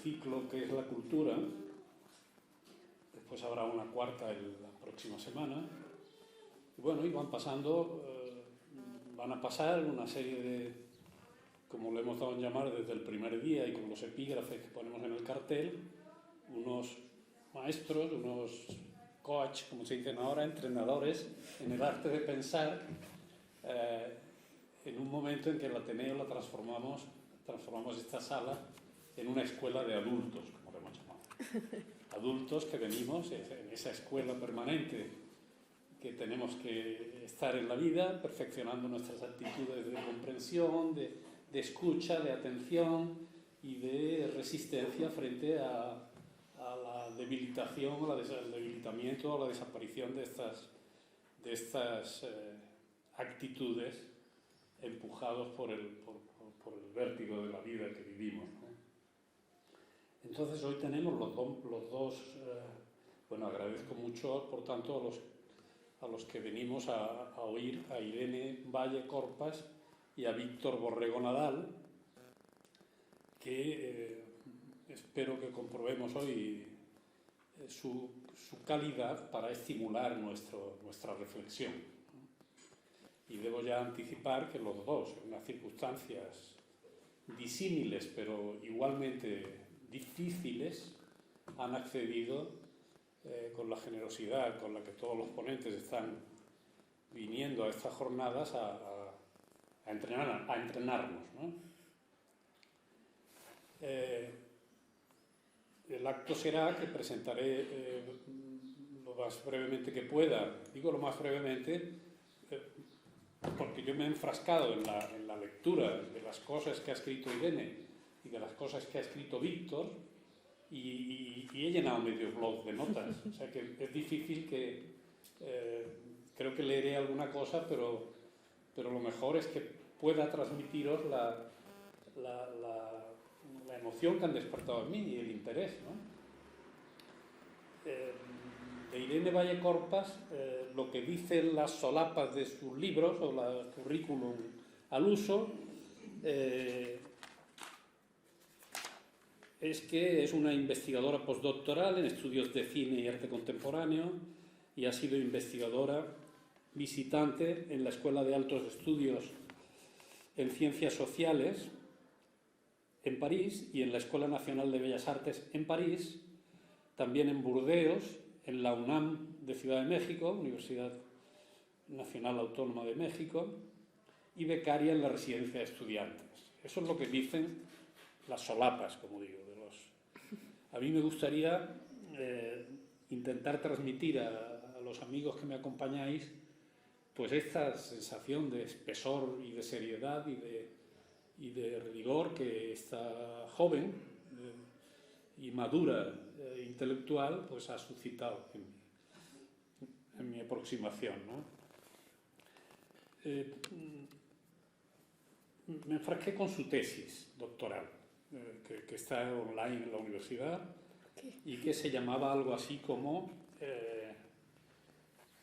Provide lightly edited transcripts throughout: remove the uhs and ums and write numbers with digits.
ciclo que es la cultura. Después habrá una cuarta la próxima semana. Y bueno, y van a pasar una serie de, como lo hemos dado en llamar desde el primer día y con los epígrafes que ponemos en el cartel, unos maestros, unos coach, como se dicen ahora, entrenadores en el arte de pensar, en un momento en que el Ateneo transformamos esta sala en una escuela de adultos, como lo hemos llamado. Adultos que venimos en esa escuela permanente que tenemos que estar en la vida, perfeccionando nuestras actitudes de comprensión, de escucha, de atención y de resistencia frente a la debilitación, al debilitamiento o la desaparición de estas actitudes empujados por el vértigo de la vida que vivimos, ¿no? Entonces hoy tenemos los dos bueno, agradezco mucho, por tanto, a los que venimos a oír a Irene Valle Corpas y a Víctor Borrego Nadal, que espero que comprobemos hoy su calidad para estimular nuestra reflexión, ¿no? Y debo ya anticipar que los dos, en unas circunstancias disímiles pero igualmente difíciles, han accedido con la generosidad con la que todos los ponentes están viniendo a estas jornadas a entrenarnos, ¿no? El acto será que presentaré lo más brevemente que pueda. Digo lo más brevemente porque yo me he enfrascado en la lectura de las cosas que ha escrito Irene y de las cosas que ha escrito Víctor, y he llenado medio blog de notas. O sea que es difícil que... creo que leeré alguna cosa, pero lo mejor es que pueda transmitiros la emoción que han despertado en mí y el interés, ¿no? De Irene Valle Corpas, lo que dicen las solapas de sus libros o la currículum al uso, es que es una investigadora postdoctoral en estudios de cine y arte contemporáneo y ha sido investigadora visitante en la Escuela de Altos Estudios en Ciencias Sociales en París y en la Escuela Nacional de Bellas Artes en París, también en Burdeos, en la UNAM de Ciudad de México, Universidad Nacional Autónoma de México, y becaria en la Residencia de Estudiantes. Eso es lo que dicen las solapas, como digo, A mí me gustaría intentar transmitir a los amigos que me acompañáis pues esta sensación de espesor y de seriedad y de rigor que esta joven y madura intelectual pues ha suscitado en mi aproximación, ¿no? Me enfrasqué con su tesis doctoral, que está online en la universidad y que se llamaba algo así como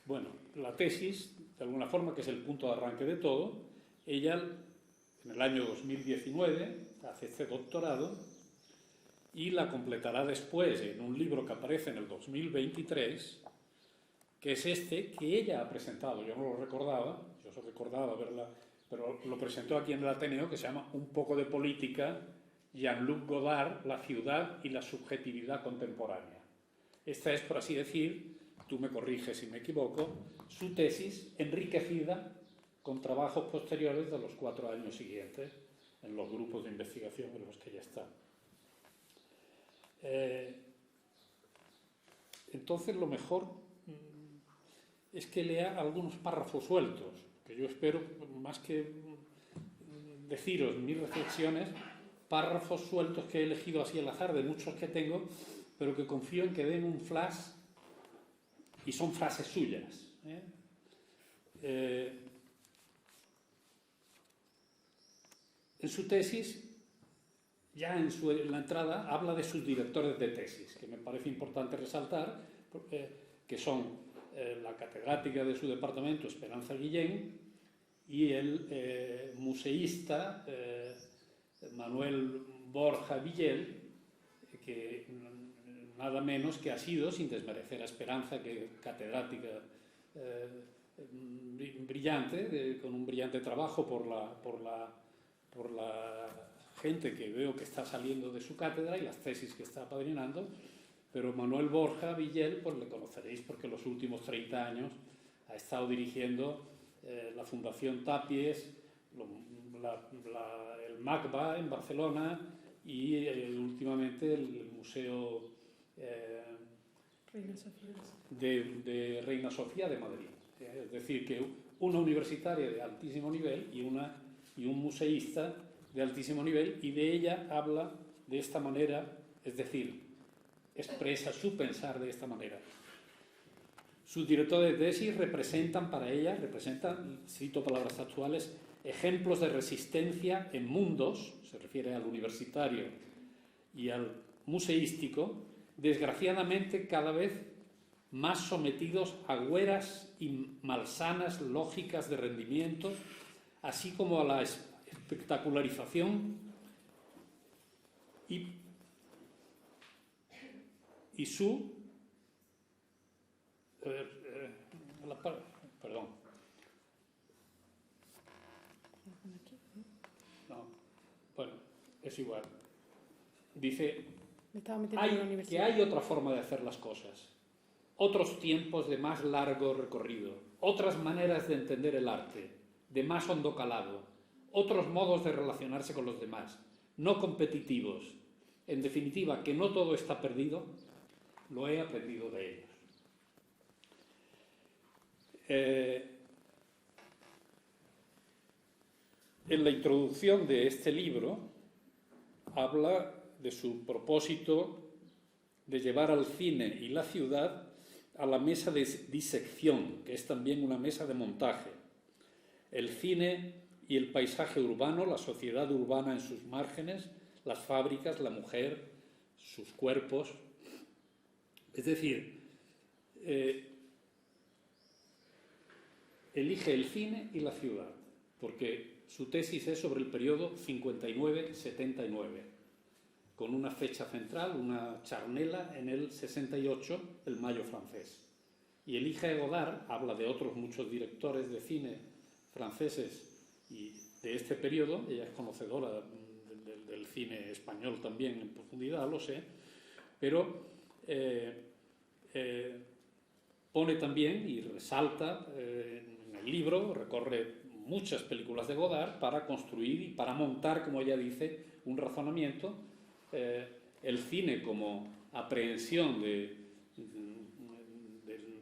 bueno, la tesis, de alguna forma, que es el punto de arranque de todo. Ella, en el año 2019, hace este doctorado y la completará después en un libro que aparece en el 2023, que es este, que ella ha presentado. Yo no lo recordaba, yo se recordaba verla, pero lo presentó aquí en el Ateneo, que se llama Un poco de política, Jean-Luc Godard, la ciudad y la subjetividad contemporánea. Esta es, por así decir, tú me corriges si me equivoco, su tesis enriquecida con trabajos posteriores de los 4 años siguientes en los grupos de investigación en los que ella está. Entonces lo mejor es que lea algunos párrafos sueltos, que yo espero, más que deciros mis reflexiones, párrafos sueltos que he elegido así al azar de muchos que tengo, pero que confío en que den un flash y son frases suyas. En su tesis, ya en la entrada, habla de sus directores de tesis, que me parece importante resaltar, que son la catedrática de su departamento, Esperanza Guillén, y el museísta Manuel Borja Villel, que nada menos que ha sido, sin desmerecer a Esperanza, que catedrática brillante, con un brillante trabajo por la gente que veo que está saliendo de su cátedra y las tesis que está apadrinando, pero Manuel Borja Villel, pues le conoceréis porque los últimos 30 años ha estado dirigiendo la Fundación Tapies, el MACBA en Barcelona y últimamente el Museo de Reina Sofía de Madrid. Es decir, que una universitaria de altísimo nivel y un museísta de altísimo nivel, y de ella habla de esta manera, es decir, expresa su pensar de esta manera. Sus directores de tesis representan para ella, cito palabras actuales, ejemplos de resistencia en mundos, se refiere al universitario y al museístico, desgraciadamente cada vez más sometidos a hueras y malsanas lógicas de rendimiento, así como a la espectacularización y su perdón. No, bueno, es igual. Dice que hay otra forma de hacer las cosas, otros tiempos de más largo recorrido, otras maneras de entender el arte, de más hondo calado, otros modos de relacionarse con los demás, no competitivos. En definitiva, que no todo está perdido, lo he aprendido de ellos. En la introducción de este libro habla de su propósito de llevar al cine y la ciudad a la mesa de disección, que es también una mesa de montaje. El cine y el paisaje urbano, la sociedad urbana en sus márgenes, las fábricas, la mujer, sus cuerpos. Es decir, elige el cine y la ciudad, porque su tesis es sobre el periodo 59-79, con una fecha central, una charnela en el 68, el Mayo francés. Y elige a Godard, habla de otros muchos directores de cine franceses y de este periodo, ella es conocedora del cine español también en profundidad, lo sé, pero pone también y resalta en el libro, recorre muchas películas de Godard para construir y para montar, como ella dice, un razonamiento, el cine como aprehensión de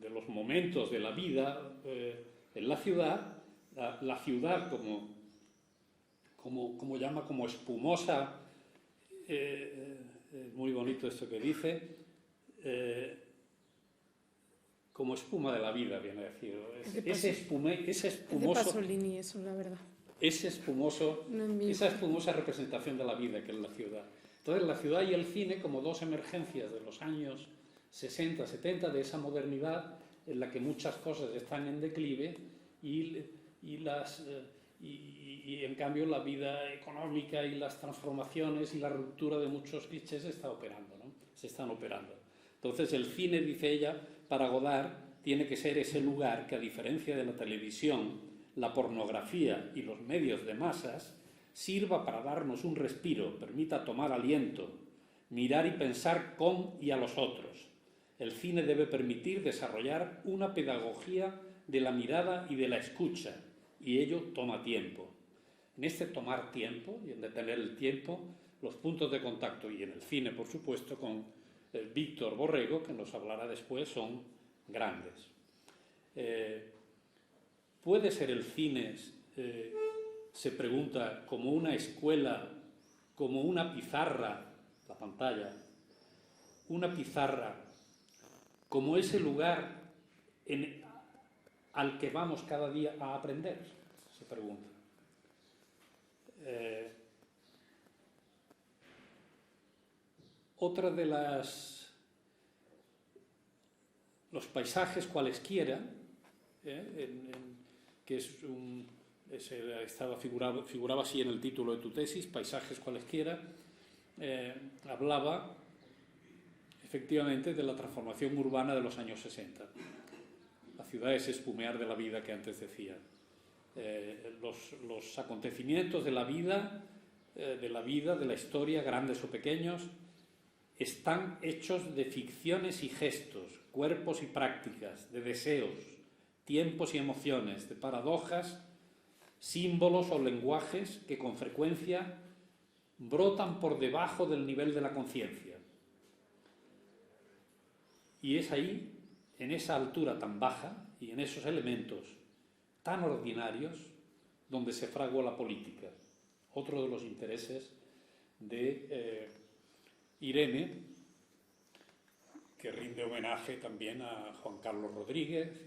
los momentos de la vida en la ciudad, la ciudad como llama, como espumosa, muy bonito esto que dice, como espuma de la vida, viene a decir. Ese espumoso, Pasolini, eso, la verdad. esa espumosa representación de la vida que es la ciudad. Entonces, la ciudad y el cine como dos emergencias de los años 60, 70, de esa modernidad en la que muchas cosas están en declive y en cambio la vida económica y las transformaciones y la ruptura de muchos clichés se están operando. Entonces, el cine, dice ella, para Godard tiene que ser ese lugar que, a diferencia de la televisión, la pornografía y los medios de masas, sirva para darnos un respiro, permita tomar aliento, mirar y pensar con y a los otros. El cine debe permitir desarrollar una pedagogía de la mirada y de la escucha, y ello toma tiempo. En este tomar tiempo y en detener el tiempo, los puntos de contacto, y en el cine, por supuesto, con Víctor Borrego, que nos hablará después, son grandes. ¿Puede ser el cine, se pregunta, como una escuela, como una pizarra, la pantalla, una pizarra, como ese lugar al que vamos cada día a aprender? Se pregunta. Otra de los paisajes cualesquiera, que figuraba así en el título de tu tesis, paisajes cualesquiera, hablaba efectivamente, de la transformación urbana de los años 60. La ciudad es espumear de la vida que antes decía. Los acontecimientos de la vida, de la historia, grandes o pequeños, están hechos de ficciones y gestos, cuerpos y prácticas, de deseos, tiempos y emociones, de paradojas, símbolos o lenguajes que con frecuencia brotan por debajo del nivel de la conciencia. Y es ahí, en esa altura tan baja y en esos elementos tan ordinarios, donde se fragua la política. Otro de los intereses de Irene, que rinde homenaje también a Juan Carlos Rodríguez,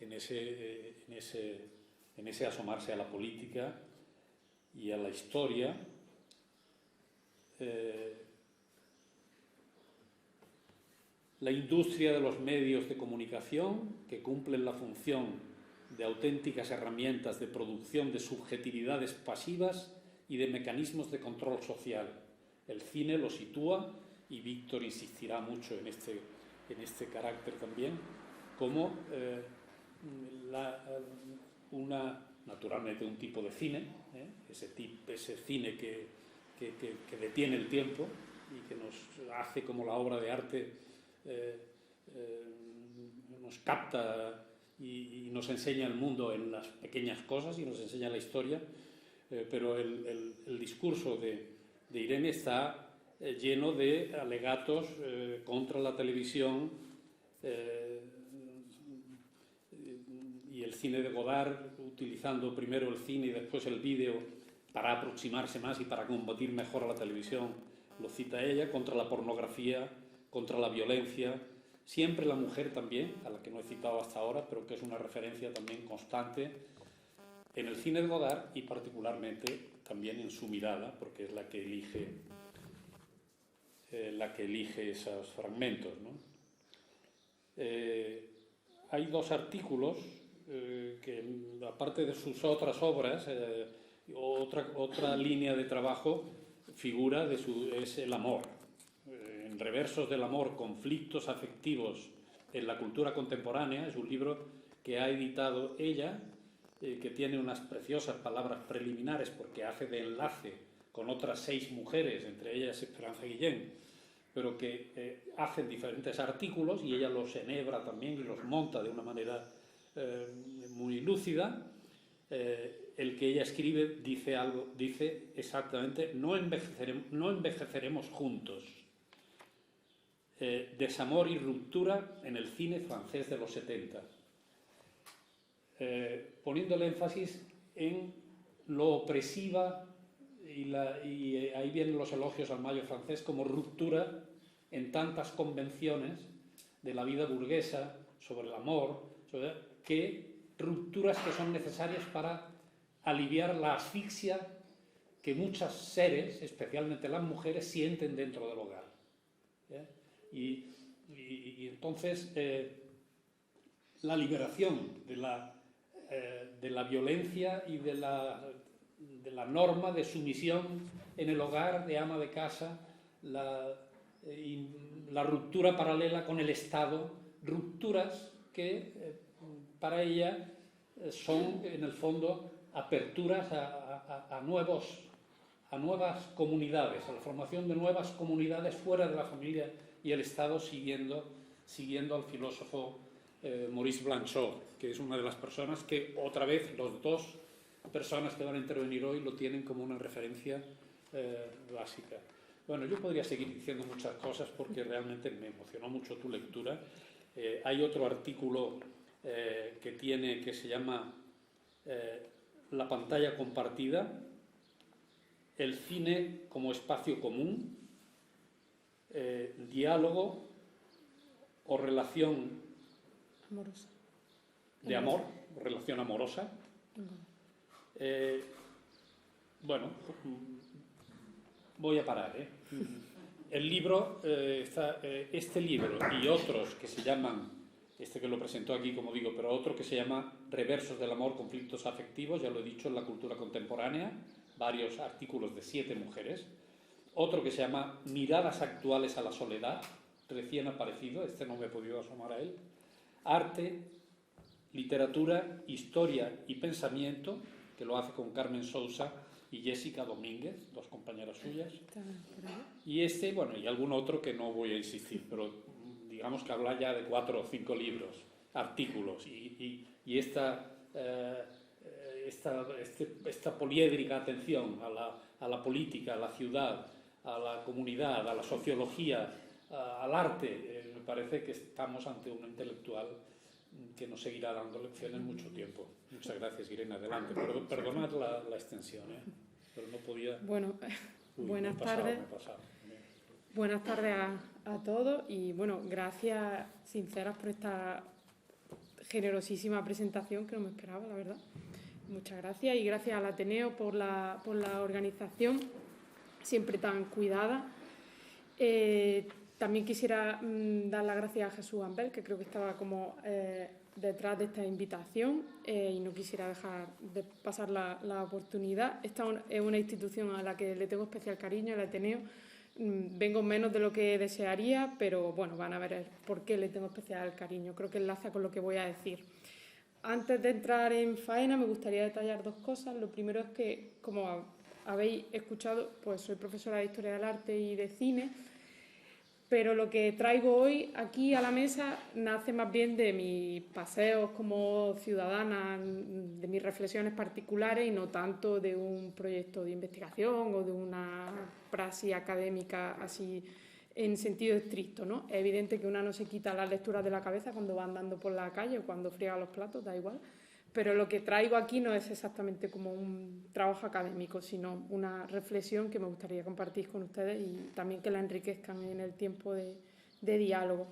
en ese asomarse a la política y a la historia. La industria de los medios de comunicación, que cumplen la función de auténticas herramientas de producción de subjetividades pasivas y de mecanismos de control social. El cine lo sitúa, y Víctor insistirá mucho en este carácter también, como naturalmente un tipo de cine, ese cine que detiene el tiempo y que nos hace como la obra de arte, nos capta y nos enseña el mundo en las pequeñas cosas y nos enseña la historia, pero el discurso de Irene está lleno de alegatos contra la televisión y el cine de Godard, utilizando primero el cine y después el vídeo para aproximarse más y para combatir mejor a la televisión. Lo cita ella, contra la pornografía, contra la violencia, siempre la mujer también, a la que no he citado hasta ahora, pero que es una referencia también constante en el cine de Godard y particularmente también en su mirada, porque es la que elige esos fragmentos, ¿no? Hay dos artículos que, aparte de sus otras obras, otra línea de trabajo figura es el amor. En Reversos del amor, conflictos afectivos en la cultura contemporánea, es un libro que ha editado ella, que tiene unas preciosas palabras preliminares porque hace de enlace con otras 6 mujeres, entre ellas Esperanza Guillén, pero que hacen diferentes artículos y ella los enhebra también y los monta de una manera muy lúcida. El que ella escribe dice exactamente: no envejeceremos juntos. Desamor y ruptura en el cine francés de los 70. Poniendo el énfasis en lo opresiva y ahí vienen los elogios al mayo francés como ruptura en tantas convenciones de la vida burguesa sobre el amor, rupturas que son necesarias para aliviar la asfixia que muchos seres, especialmente las mujeres, sienten dentro del hogar. Y entonces la liberación de la violencia y de la norma de sumisión en el hogar, de ama de casa, la ruptura paralela con el Estado, rupturas que para ella son en el fondo aperturas a nuevas comunidades, a la formación de nuevas comunidades fuera de la familia y el Estado, siguiendo al filósofo Maurice Blanchot, que es una de las personas que, otra vez, los dos personas que van a intervenir hoy lo tienen como una referencia básica. Bueno, yo podría seguir diciendo muchas cosas porque realmente me emocionó mucho tu lectura. Hay otro artículo que se llama La pantalla compartida, el cine como espacio común, diálogo o relación amorosa. De amor, relación amorosa. Bueno, voy a parar. El libro, este libro y otros que se llaman, este que lo presentó aquí, como digo, pero otro que se llama Reversos del amor, conflictos afectivos, ya lo he dicho, en la cultura contemporánea, varios artículos de 7 mujeres. Otro que se llama Miradas actuales a la soledad, recién aparecido, este no me he podido asomar a él, Arte, Literatura, Historia y Pensamiento, que lo hace con Carmen Sousa y Jessica Domínguez, dos compañeras suyas. Y este, bueno, y algún otro que no voy a insistir, pero digamos que habla ya de 4 o 5 libros, artículos, y esta poliédrica atención a la política, a la ciudad, a la comunidad, a la sociología, al arte. Me parece que estamos ante un intelectual que nos seguirá dando lecciones mucho tiempo. Muchas gracias, Irene. Adelante. Perdonad la extensión, pero no podía... Bueno, buenas tardes. Buenas tardes a todos y, bueno, gracias sinceras por esta generosísima presentación que no me esperaba, la verdad. Muchas gracias y gracias al Ateneo por la organización, siempre tan cuidada. También quisiera dar las gracias a Jesús Ambel, que creo que estaba como detrás de esta invitación, y no quisiera dejar de pasar la oportunidad. Esta es una institución a la que le tengo especial cariño, el Ateneo. Vengo menos de lo que desearía, pero bueno, van a ver por qué le tengo especial cariño. Creo que enlaza con lo que voy a decir. Antes de entrar en faena, me gustaría detallar 2 cosas. Lo primero es que, como habéis escuchado, pues soy profesora de Historia del Arte y de Cine, pero lo que traigo hoy aquí a la mesa nace más bien de mis paseos como ciudadana, de mis reflexiones particulares y no tanto de un proyecto de investigación o de una praxis académica así en sentido estricto, ¿no? Es evidente que una no se quita las lecturas de la cabeza cuando va andando por la calle o cuando friega los platos, da igual. Pero lo que traigo aquí no es exactamente como un trabajo académico, sino una reflexión que me gustaría compartir con ustedes y también que la enriquezcan en el tiempo de diálogo.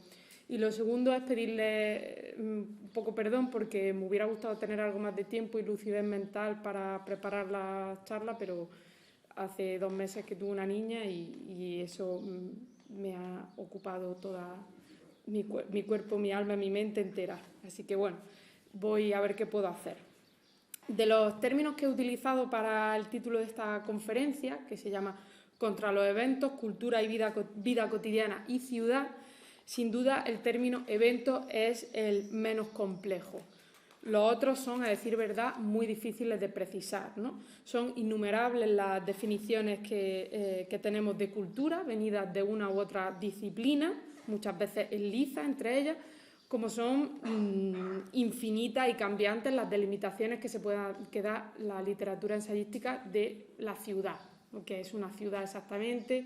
Y lo segundo es pedirle un poco perdón porque me hubiera gustado tener algo más de tiempo y lucidez mental para preparar la charla, pero hace 2 meses que tuve una niña y eso me ha ocupado toda mi cuerpo, mi alma, mi mente entera. Así que bueno, voy a ver qué puedo hacer. De los términos que he utilizado para el título de esta conferencia, que se llama Contra los eventos, cultura y vida cotidiana y ciudad, sin duda el término evento es el menos complejo. Los otros son, a decir verdad, muy difíciles de precisar, ¿no? Son innumerables las definiciones que tenemos de cultura, venidas de una u otra disciplina, muchas veces en liza entre ellas, como son infinitas y cambiantes las delimitaciones que da la literatura ensayística de la ciudad, lo que es una ciudad exactamente,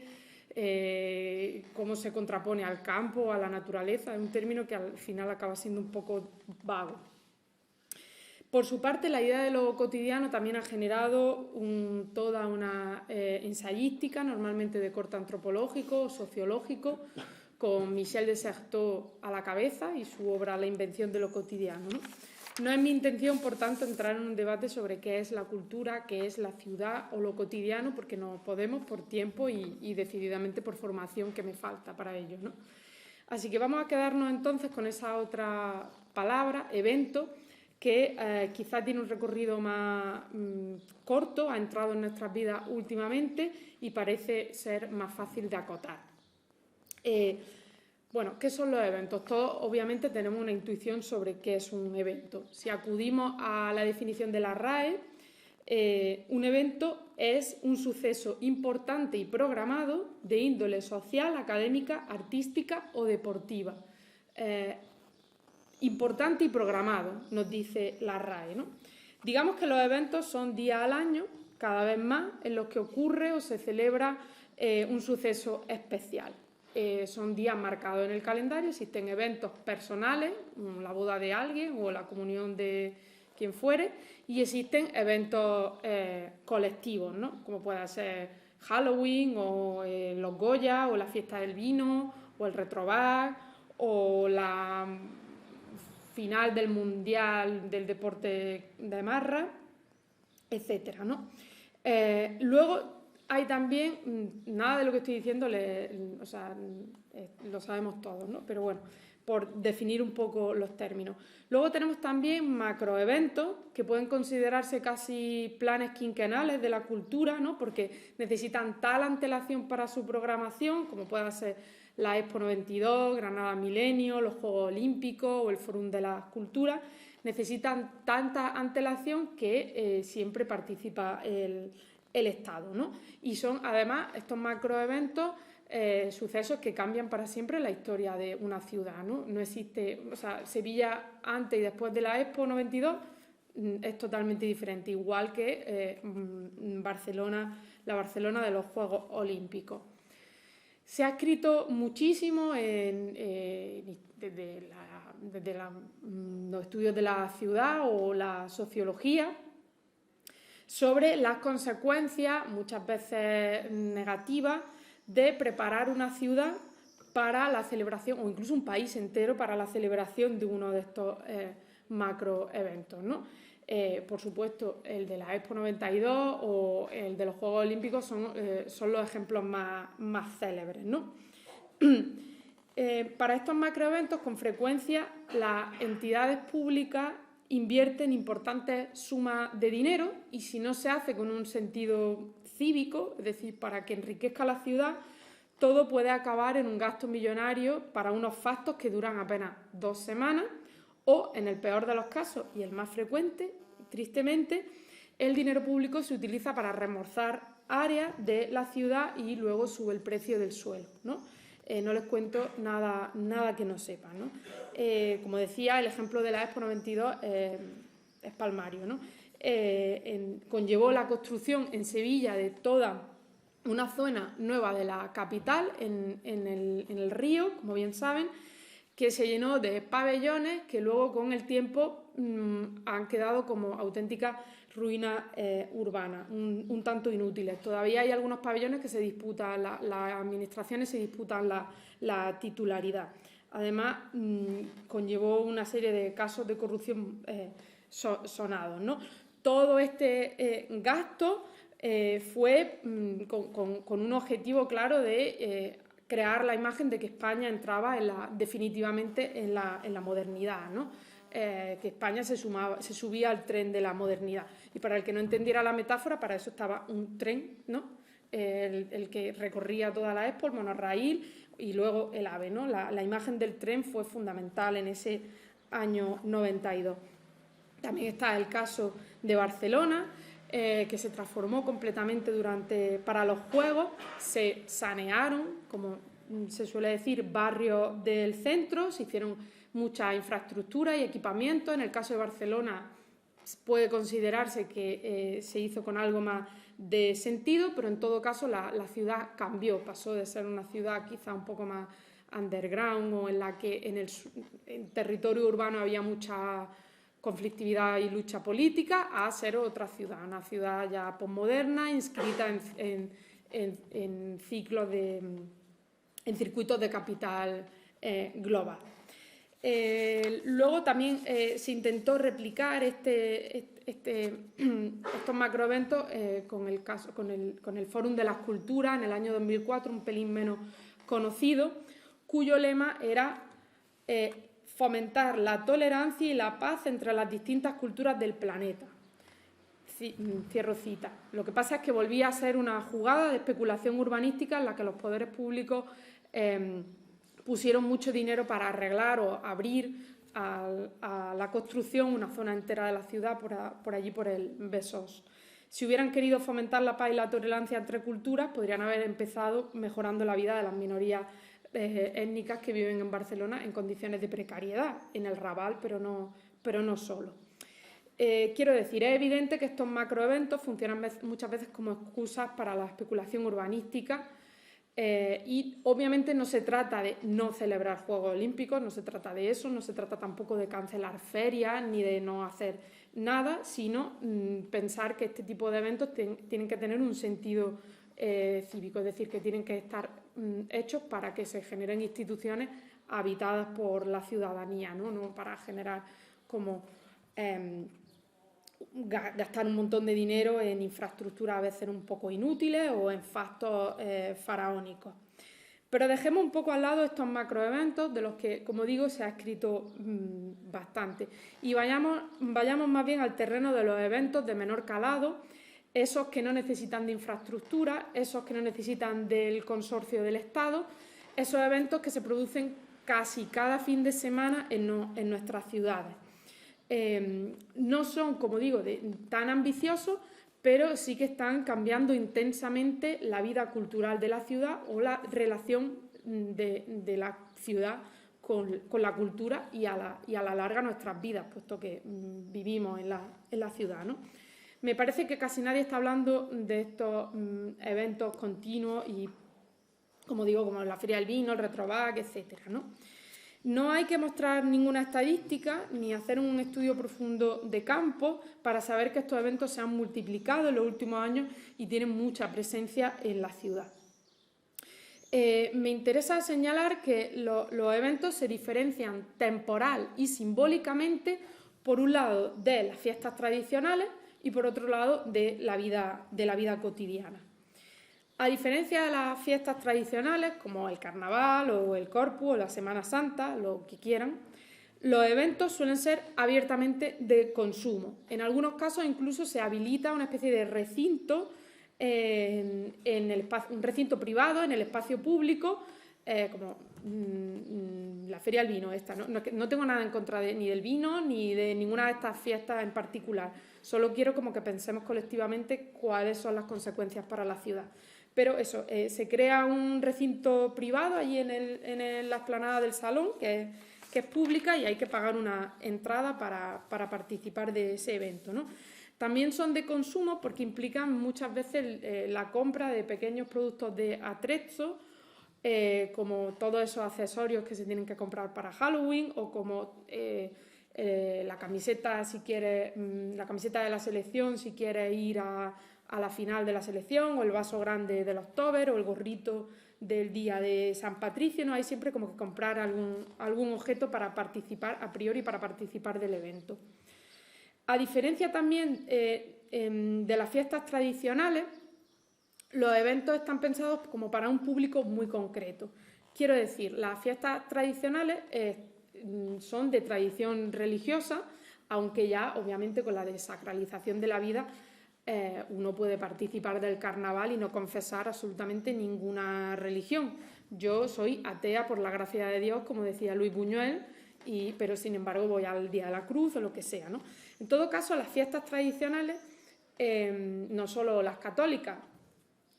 cómo se contrapone al campo, a la naturaleza. Es un término que al final acaba siendo un poco vago. Por su parte, la idea de lo cotidiano también ha generado toda una ensayística, normalmente de corte antropológico o sociológico, con Michel de Certeau a la cabeza y su obra La invención de lo cotidiano, ¿no? No es mi intención, por tanto, entrar en un debate sobre qué es la cultura, qué es la ciudad o lo cotidiano, porque no podemos por tiempo y decididamente por formación que me falta para ello, ¿no? Así que vamos a quedarnos entonces con esa otra palabra, evento, que quizá tiene un recorrido más corto, ha entrado en nuestras vidas últimamente y parece ser más fácil de acotar. Bueno, ¿qué son los eventos? Todos obviamente tenemos una intuición sobre qué es un evento. Si acudimos a la definición de la RAE, un evento es un suceso importante y programado de índole social, académica, artística o deportiva. Importante y programado, nos dice la RAE, ¿no? Digamos que los eventos son días al año, cada vez más, en los que ocurre o se celebra un suceso especial. Son días marcados en el calendario, existen eventos personales, la boda de alguien o la comunión de quien fuere, y existen eventos colectivos, ¿no? Como pueda ser Halloween o los Goya o la fiesta del vino o el Retrobar o la final del Mundial del deporte de marra, etcétera, ¿no? Luego hay también, nada de lo que estoy diciendo lo sabemos todos, ¿no? Pero bueno, por definir un poco los términos. Luego tenemos también macroeventos que pueden considerarse casi planes quinquenales de la cultura, ¿no? Porque necesitan tal antelación para su programación, como pueda ser la Expo 92, Granada Milenio, los Juegos Olímpicos o el Fórum de las Culturas, necesitan tanta antelación que siempre participa el Estado, ¿no? Y son además estos macroeventos sucesos que cambian para siempre la historia de una ciudad, ¿no? No existe, o sea, Sevilla antes y después de la Expo 92 es totalmente diferente, igual que Barcelona, la Barcelona de los Juegos Olímpicos. Se ha escrito muchísimo desde los estudios de la ciudad o la sociología sobre las consecuencias, muchas veces negativas, de preparar una ciudad para la celebración, o incluso un país entero para la celebración de uno de estos macroeventos, ¿no? Por supuesto, el de la Expo 92 o el de los Juegos Olímpicos son los ejemplos más célebres, ¿no? Para estos macroeventos, con frecuencia, las entidades públicas invierten importantes sumas de dinero y si no se hace con un sentido cívico, es decir, para que enriquezca la ciudad, todo puede acabar en un gasto millonario para unos fastos que duran apenas 2 semanas o, en el peor de los casos y el más frecuente, tristemente, el dinero público se utiliza para remozar áreas de la ciudad y luego sube el precio del suelo, ¿no? No les cuento nada que no sepan, ¿no? Como decía, el ejemplo de la Expo 92 es palmario, ¿no? Conllevó la construcción en Sevilla de toda una zona nueva de la capital, en el río, como bien saben, que se llenó de pabellones que luego con el tiempo han quedado como auténticas ruinas urbanas, un tanto inútiles. Todavía hay algunos pabellones que se disputan, las administraciones se disputan la titularidad. Además, conllevó una serie de casos de corrupción sonados, ¿no? Todo este gasto fue con un objetivo claro de crear la imagen de que España entraba definitivamente en la modernidad, ¿no? Que España se subía al tren de la modernidad. Y para el que no entendiera la metáfora, para eso estaba un tren, ¿no? El que recorría toda la Expo, el monorraíl y luego el AVE, ¿no? La imagen del tren fue fundamental en ese año 92. También está el caso de Barcelona, que se transformó completamente para los Juegos. Se sanearon, como se suele decir, barrios del centro, se hicieron mucha infraestructura y equipamiento. En el caso de Barcelona puede considerarse que se hizo con algo más de sentido, pero en todo caso la ciudad cambió, pasó de ser una ciudad quizá un poco más underground o en la que en el territorio urbano había mucha conflictividad y lucha política, a ser otra ciudad, una ciudad ya posmoderna, inscrita en ciclos en circuitos de capital global. Luego también se intentó replicar estos macroeventos con el Fórum de las Culturas en el año 2004, un pelín menos conocido, cuyo lema era fomentar la tolerancia y la paz entre las distintas culturas del planeta. Cierro cita. Lo que pasa es que volvía a ser una jugada de especulación urbanística en la que los poderes públicos pusieron mucho dinero para arreglar o abrir a la construcción una zona entera de la ciudad por allí, por el Besós. Si hubieran querido fomentar la paz y la tolerancia entre culturas, podrían haber empezado mejorando la vida de las minorías étnicas que viven en Barcelona en condiciones de precariedad, en el Raval, pero no solo. Quiero decir, es evidente que estos macroeventos funcionan muchas veces como excusas para la especulación urbanística y obviamente no se trata de no celebrar Juegos Olímpicos, no se trata de eso, no se trata tampoco de cancelar ferias ni de no hacer nada, sino pensar que este tipo de eventos tienen que tener un sentido cívico, es decir, que tienen que estar hechos para que se generen instituciones habitadas por la ciudadanía, no para generar como gastar un montón de dinero en infraestructuras a veces un poco inútiles o en fastos faraónicos. Pero dejemos un poco al lado estos macroeventos de los que, como digo, se ha escrito bastante y vayamos más bien al terreno de los eventos de menor calado, esos que no necesitan de infraestructura, esos que no necesitan del consorcio del Estado esos eventos que se producen casi cada fin de semana en nuestras ciudades. No son, como digo, tan ambiciosos, pero sí que están cambiando intensamente la vida cultural de la ciudad o la relación de la ciudad con la cultura y a la larga nuestras vidas, puesto que vivimos en la ciudad, ¿no? Me parece que casi nadie está hablando de estos eventos continuos y, como digo, como la Feria del Vino, el Retrovac, etcétera, ¿no? No hay que mostrar ninguna estadística ni hacer un estudio profundo de campo para saber que estos eventos se han multiplicado en los últimos años y tienen mucha presencia en la ciudad. Me interesa señalar que los eventos se diferencian temporal y simbólicamente, por un lado, de las fiestas tradicionales y por otro lado, de la vida cotidiana. A diferencia de las fiestas tradicionales, como el Carnaval o el Corpus o la Semana Santa, lo que quieran, los eventos suelen ser abiertamente de consumo. En algunos casos incluso se habilita una especie de recinto, un recinto privado en el espacio público, como la Feria del Vino esta. No tengo nada en contra ni del vino ni de ninguna de estas fiestas en particular. Solo quiero como que pensemos colectivamente cuáles son las consecuencias para la ciudad. Pero eso, se crea un recinto privado allí en la explanada del Salón, que es pública, y hay que pagar una entrada para participar de ese evento, ¿no? También son de consumo porque implican muchas veces la compra de pequeños productos de atrezo, como todos esos accesorios que se tienen que comprar para Halloween, o como la camiseta, si quieres, la camiseta de la selección si quieres ir a la final de la selección, o el vaso grande del Oktober, o el gorrito del día de San Patricio, ¿no? Hay siempre como que comprar algún objeto para participar, a priori para participar del evento. A diferencia también de las fiestas tradicionales, los eventos están pensados como para un público muy concreto. Quiero decir, las fiestas tradicionales son de tradición religiosa, aunque ya obviamente con la desacralización de la vida uno puede participar del carnaval y no confesar absolutamente ninguna religión. Yo soy atea por la gracia de Dios, como decía Luis Buñuel, pero sin embargo voy al Día de la Cruz o lo que sea, ¿no? En todo caso, las fiestas tradicionales, no solo las católicas,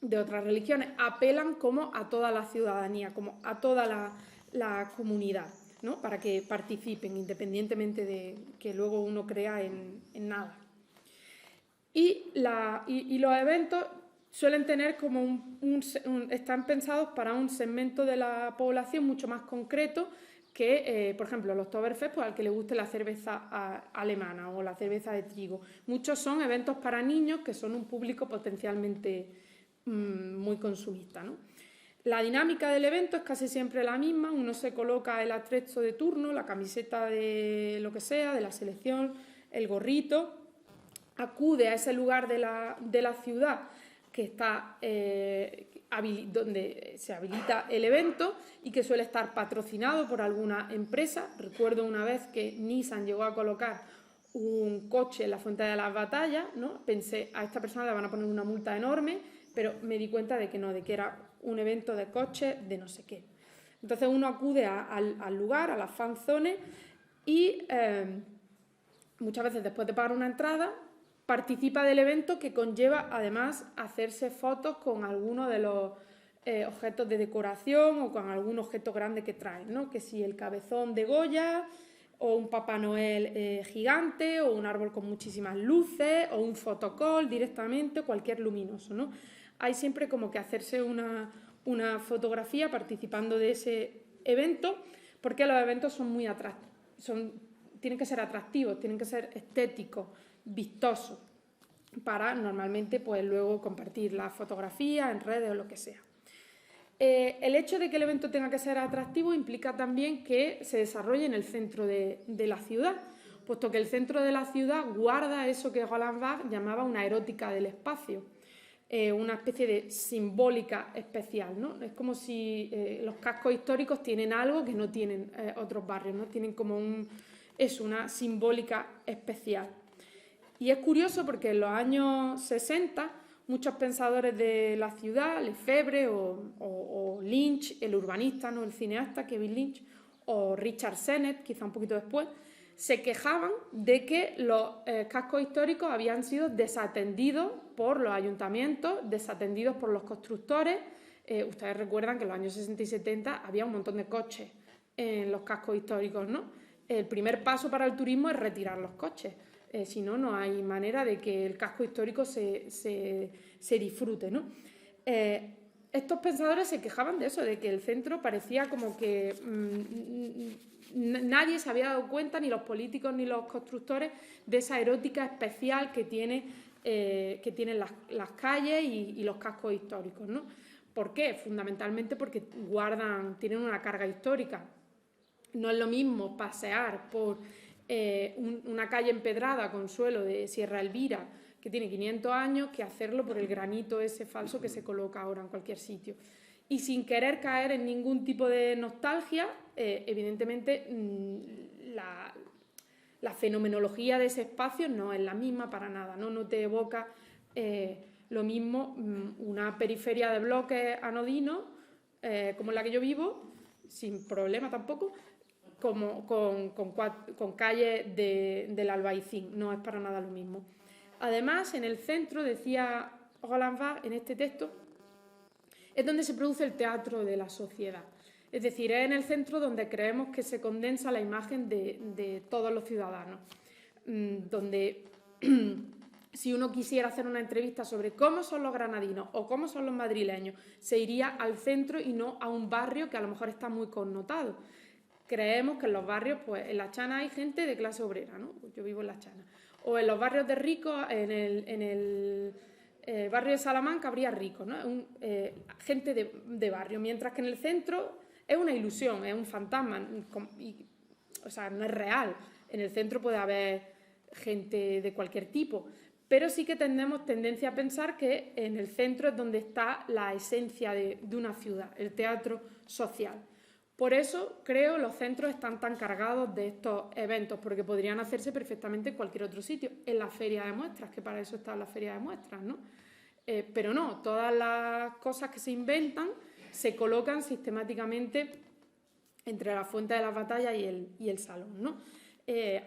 de otras religiones, apelan como a toda la ciudadanía, como a toda la comunidad, ¿no? Para que participen, independientemente de que luego uno crea en nada. Y los eventos suelen tener como están pensados para un segmento de la población mucho más concreto que, por ejemplo, los Oktoberfest, pues al que le guste la cerveza alemana o la cerveza de trigo. Muchos son eventos para niños que son un público potencialmente muy consumista, ¿no? La dinámica del evento es casi siempre la misma. Uno se coloca el atrezo de turno, la camiseta de lo que sea, de la selección, el gorrito, acude a ese lugar de la ciudad que está donde se habilita el evento y que suele estar patrocinado por alguna empresa. Recuerdo una vez que Nissan llegó a colocar un coche en la Fuente de las Batallas, ¿no? Pensé, a esta persona le van a poner una multa enorme, pero me di cuenta de que no, de que era un evento de coches de no sé qué. Entonces uno acude al lugar, a las fanzones, y muchas veces después de pagar una entrada participa del evento, que conlleva además hacerse fotos con alguno de los objetos de decoración o con algún objeto grande que traen, ¿no? Que si el cabezón de Goya, o un Papá Noel gigante, o un árbol con muchísimas luces, o un fotocall directamente, cualquier luminoso, ¿no? Hay siempre como que hacerse una fotografía participando de ese evento, porque los eventos son muy atractivos, tienen que ser atractivos, tienen que ser estéticos, vistosos, para normalmente pues luego compartir la fotografía en redes o lo que sea. El hecho de que el evento tenga que ser atractivo implica también que se desarrolle en el centro de la ciudad, puesto que el centro de la ciudad guarda eso que Roland Barthes llamaba una erótica del espacio, una especie de simbólica especial, ¿no? Es como si los cascos históricos tienen algo que no tienen otros barrios, ¿no? Tienen como una simbólica especial. Y es curioso porque en los años 60 muchos pensadores de la ciudad, Lefebvre o Lynch, el urbanista, ¿no?, el cineasta Kevin Lynch, o Richard Sennett, quizá un poquito después, se quejaban de que los cascos históricos habían sido desatendidos por los ayuntamientos, desatendidos por los constructores. Ustedes recuerdan que en los años 60 y 70 había un montón de coches en los cascos históricos, ¿no? El primer paso para el turismo es retirar los coches. Si no, no hay manera de que el casco histórico se disfrute, ¿no? Estos pensadores se quejaban de eso, de que el centro parecía como que nadie se había dado cuenta, ni los políticos ni los constructores, de esa erótica especial que tienen las calles y los cascos históricos, ¿no? ¿Por qué? Fundamentalmente porque tienen una carga histórica. No es lo mismo pasear por una calle empedrada con suelo de Sierra Elvira que tiene 500 años que hacerlo por el granito ese falso que se coloca ahora en cualquier sitio. Y sin querer caer en ningún tipo de nostalgia, evidentemente la fenomenología de ese espacio no es la misma para nada, no te evoca lo mismo una periferia de bloques anodinos como la que yo vivo, sin problema tampoco, como con calles del Albaicín. No es para nada lo mismo. Además, en el centro, decía Roland Barthes en este texto, es donde se produce el teatro de la sociedad. Es decir, es en el centro donde creemos que se condensa la imagen de todos los ciudadanos, donde si uno quisiera hacer una entrevista sobre cómo son los granadinos o cómo son los madrileños, se iría al centro y no a un barrio que a lo mejor está muy connotado. Creemos que en los barrios, pues en La Chana hay gente de clase obrera, ¿no? Yo vivo en La Chana. O en los barrios de ricos, en el barrio de Salamanca habría ricos, ¿no? Gente de barrio, mientras que en el centro es una ilusión, es un fantasma, o sea, no es real. En el centro puede haber gente de cualquier tipo, pero sí que tenemos tendencia a pensar que en el centro es donde está la esencia de una ciudad, el teatro social. Por eso, creo, los centros están tan cargados de estos eventos, porque podrían hacerse perfectamente en cualquier otro sitio, en la feria de muestras, que para eso está la feria de muestras, ¿no? Pero no, todas las cosas que se inventan se colocan sistemáticamente entre la fuente de las batallas y el salón, ¿no?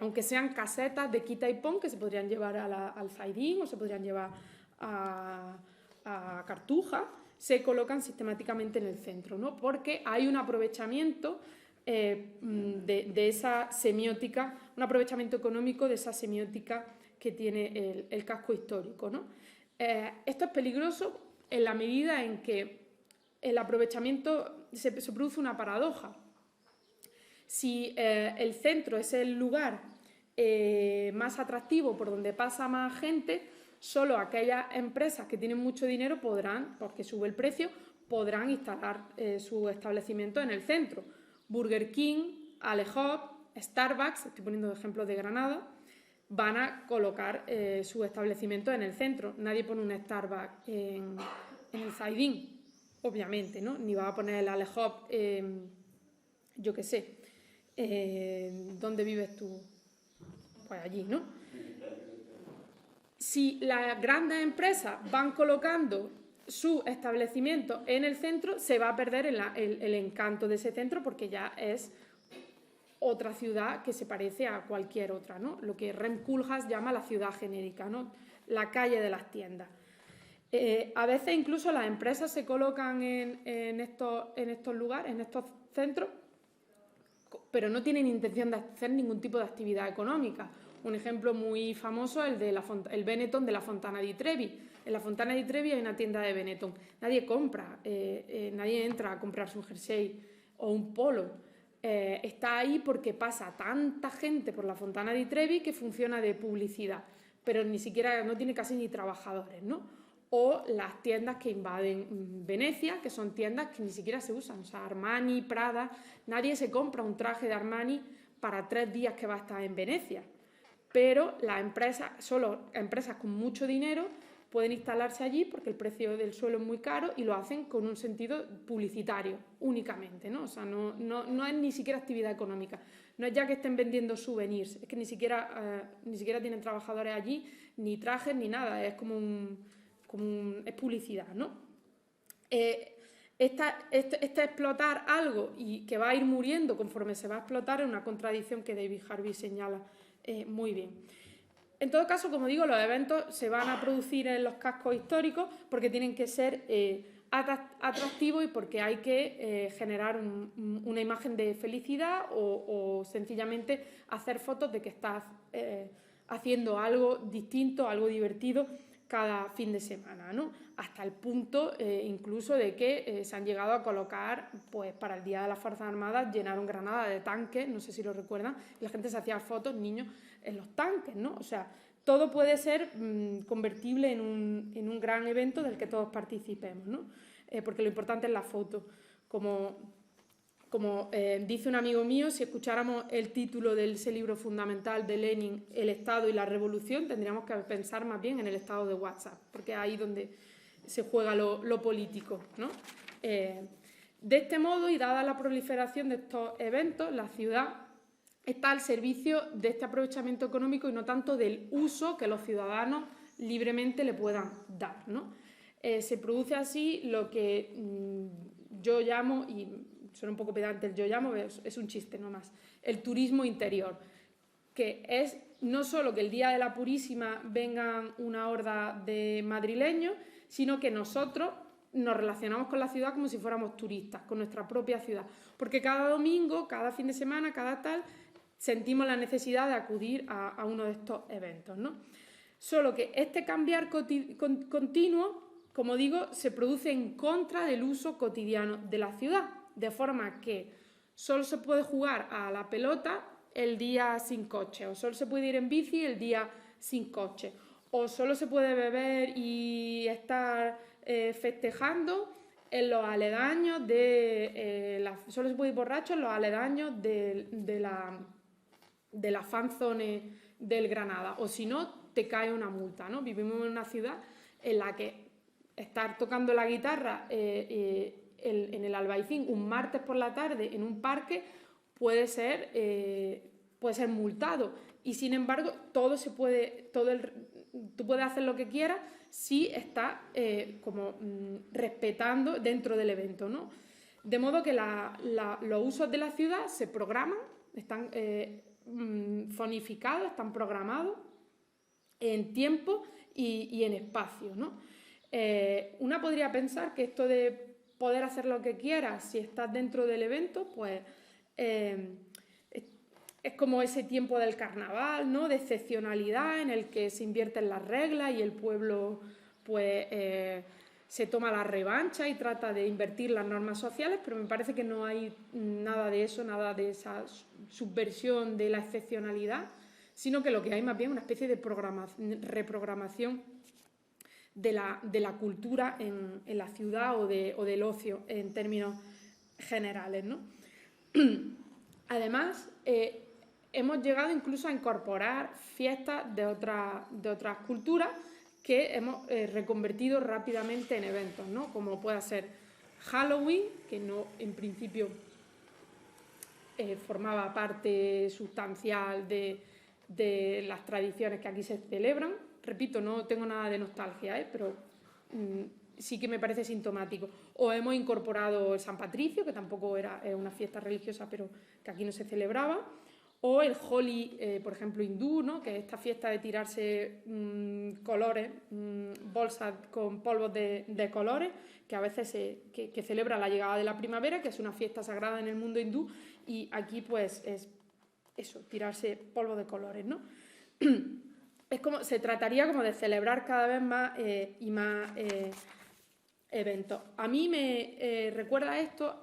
Aunque sean casetas de quita y pon que se podrían llevar al Zaidín o se podrían llevar a Cartuja, se colocan sistemáticamente en el centro, ¿no? Porque hay un aprovechamiento de esa semiótica, un aprovechamiento económico de esa semiótica que tiene el casco histórico, ¿no? Esto es peligroso en la medida en que el aprovechamiento se produce una paradoja. Si el centro es el lugar más atractivo por donde pasa más gente, solo aquellas empresas que tienen mucho dinero podrán, porque sube el precio, podrán instalar su establecimiento en el centro. Burger King, Alehop, Starbucks, estoy poniendo ejemplos de Granada, van a colocar su establecimiento en el centro. Nadie pone un Starbucks en el Zaidín, obviamente, ¿no? Ni va a poner el Alehop, yo qué sé, ¿dónde vives tú? Pues allí, ¿no? Si las grandes empresas van colocando su establecimiento en el centro, se va a perder el encanto de ese centro porque ya es otra ciudad que se parece a cualquier otra, ¿no? Lo que Rem Koolhaas llama la ciudad genérica, ¿no? La calle de las tiendas. A veces incluso las empresas se colocan en estos lugares, en estos centros, pero no tienen intención de hacer ningún tipo de actividad económica. Un ejemplo muy famoso es el Benetton de la Fontana di Trevi. En la Fontana di Trevi hay una tienda de Benetton. Nadie compra, nadie entra a comprarse un jersey o un polo. Está ahí porque pasa tanta gente por la Fontana di Trevi que funciona de publicidad, pero ni siquiera, no tiene casi ni trabajadores, ¿no? O las tiendas que invaden Venecia, que son tiendas que ni siquiera se usan. O sea, Armani, Prada, nadie se compra un traje de Armani para 3 días que va a estar en Venecia. Pero las empresas, solo empresas con mucho dinero pueden instalarse allí porque el precio del suelo es muy caro y lo hacen con un sentido publicitario únicamente, ¿no? O sea, no es ni siquiera actividad económica. No es ya que estén vendiendo souvenirs, es que ni siquiera tienen trabajadores allí, ni trajes, ni nada. Es como es publicidad, ¿no? Este explotar algo y que va a ir muriendo conforme se va a explotar es una contradicción que David Harvey señala muy bien. En todo caso, como digo, los eventos se van a producir en los cascos históricos porque tienen que ser atractivos y porque hay que generar una imagen de felicidad o sencillamente hacer fotos de que estás haciendo algo distinto, algo divertido cada fin de semana, ¿no? Hasta el punto incluso de que se han llegado a colocar, pues para el Día de las Fuerzas Armadas, llenaron Granada de tanques, no sé si lo recuerdan, y la gente se hacía fotos, niños, en los tanques, ¿no? O sea, todo puede ser convertible en un gran evento del que todos participemos, ¿no? Porque lo importante es la foto. Como dice un amigo mío, si escucháramos el título de ese libro fundamental de Lenin, El Estado y la Revolución, tendríamos que pensar más bien en el estado de WhatsApp, porque es ahí donde se juega lo político, ¿no? De este modo, y dada la proliferación de estos eventos, la ciudad está al servicio de este aprovechamiento económico y no tanto del uso que los ciudadanos libremente le puedan dar, ¿no? Se produce así lo que yo llamo, y suena un poco pedante el yo llamo, es un chiste nomás, el turismo interior, que es no solo que el día de la Purísima vengan una horda de madrileños, sino que nosotros nos relacionamos con la ciudad como si fuéramos turistas, con nuestra propia ciudad, porque cada domingo, cada fin de semana, cada tal, sentimos la necesidad de acudir a uno de estos eventos, ¿no? Solo que este cambiar continuo, como digo, se produce en contra del uso cotidiano de la ciudad, de forma que solo se puede jugar a la pelota el día sin coche, o solo se puede ir en bici el día sin coche, o solo se puede beber y estar festejando en los aledaños solo se puede ir borracho en los aledaños de la fanzone del Granada, o si no, te cae una multa, ¿no? Vivimos en una ciudad en la que estar tocando la guitarra en el Albaicín un martes por la tarde en un parque puede ser multado, y sin embargo tú puedes hacer lo que quieras si estás respetando dentro del evento, ¿no? De modo que los usos de la ciudad se programan, están zonificados, están programados en tiempo y en espacio, ¿no? Una podría pensar que esto de poder hacer lo que quieras si estás dentro del evento, pues es como ese tiempo del carnaval, ¿no? De excepcionalidad en el que se invierten las reglas y el pueblo pues se toma la revancha y trata de invertir las normas sociales, pero me parece que no hay nada de eso, nada de esa subversión de la excepcionalidad, sino que lo que hay más bien es una especie de reprogramación de la cultura en la ciudad o del ocio en términos generales, ¿no? Además, hemos llegado incluso a incorporar fiestas de otras culturas que hemos reconvertido rápidamente en eventos, ¿no? Como puede ser Halloween, que no en principio formaba parte sustancial de las tradiciones que aquí se celebran. Repito, no tengo nada de nostalgia, pero sí que me parece sintomático. O hemos incorporado el San Patricio, que tampoco era una fiesta religiosa, pero que aquí no se celebraba. O el Holi, por ejemplo, hindú, ¿no? Que es esta fiesta de tirarse colores, bolsas con polvos de colores, que a veces que celebra la llegada de la primavera, que es una fiesta sagrada en el mundo hindú, y aquí pues es eso, tirarse polvo de colores, ¿no? Se trataría como de celebrar cada vez más y más eventos. A mí me recuerda esto,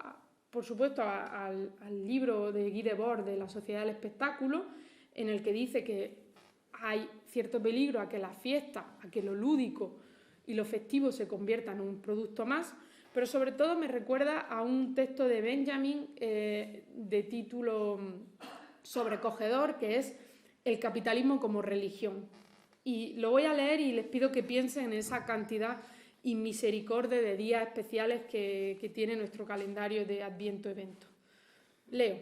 por supuesto, al libro de Guy Debord de La Sociedad del Espectáculo, en el que dice que hay cierto peligro a que la fiesta, a que lo lúdico y lo festivo se conviertan en un producto más, pero sobre todo me recuerda a un texto de Benjamin de título sobrecogedor, que es El capitalismo como religión. Y lo voy a leer y les pido que piensen en esa cantidad inmisericordia de días especiales que tiene nuestro calendario de Adviento-Evento. Leo.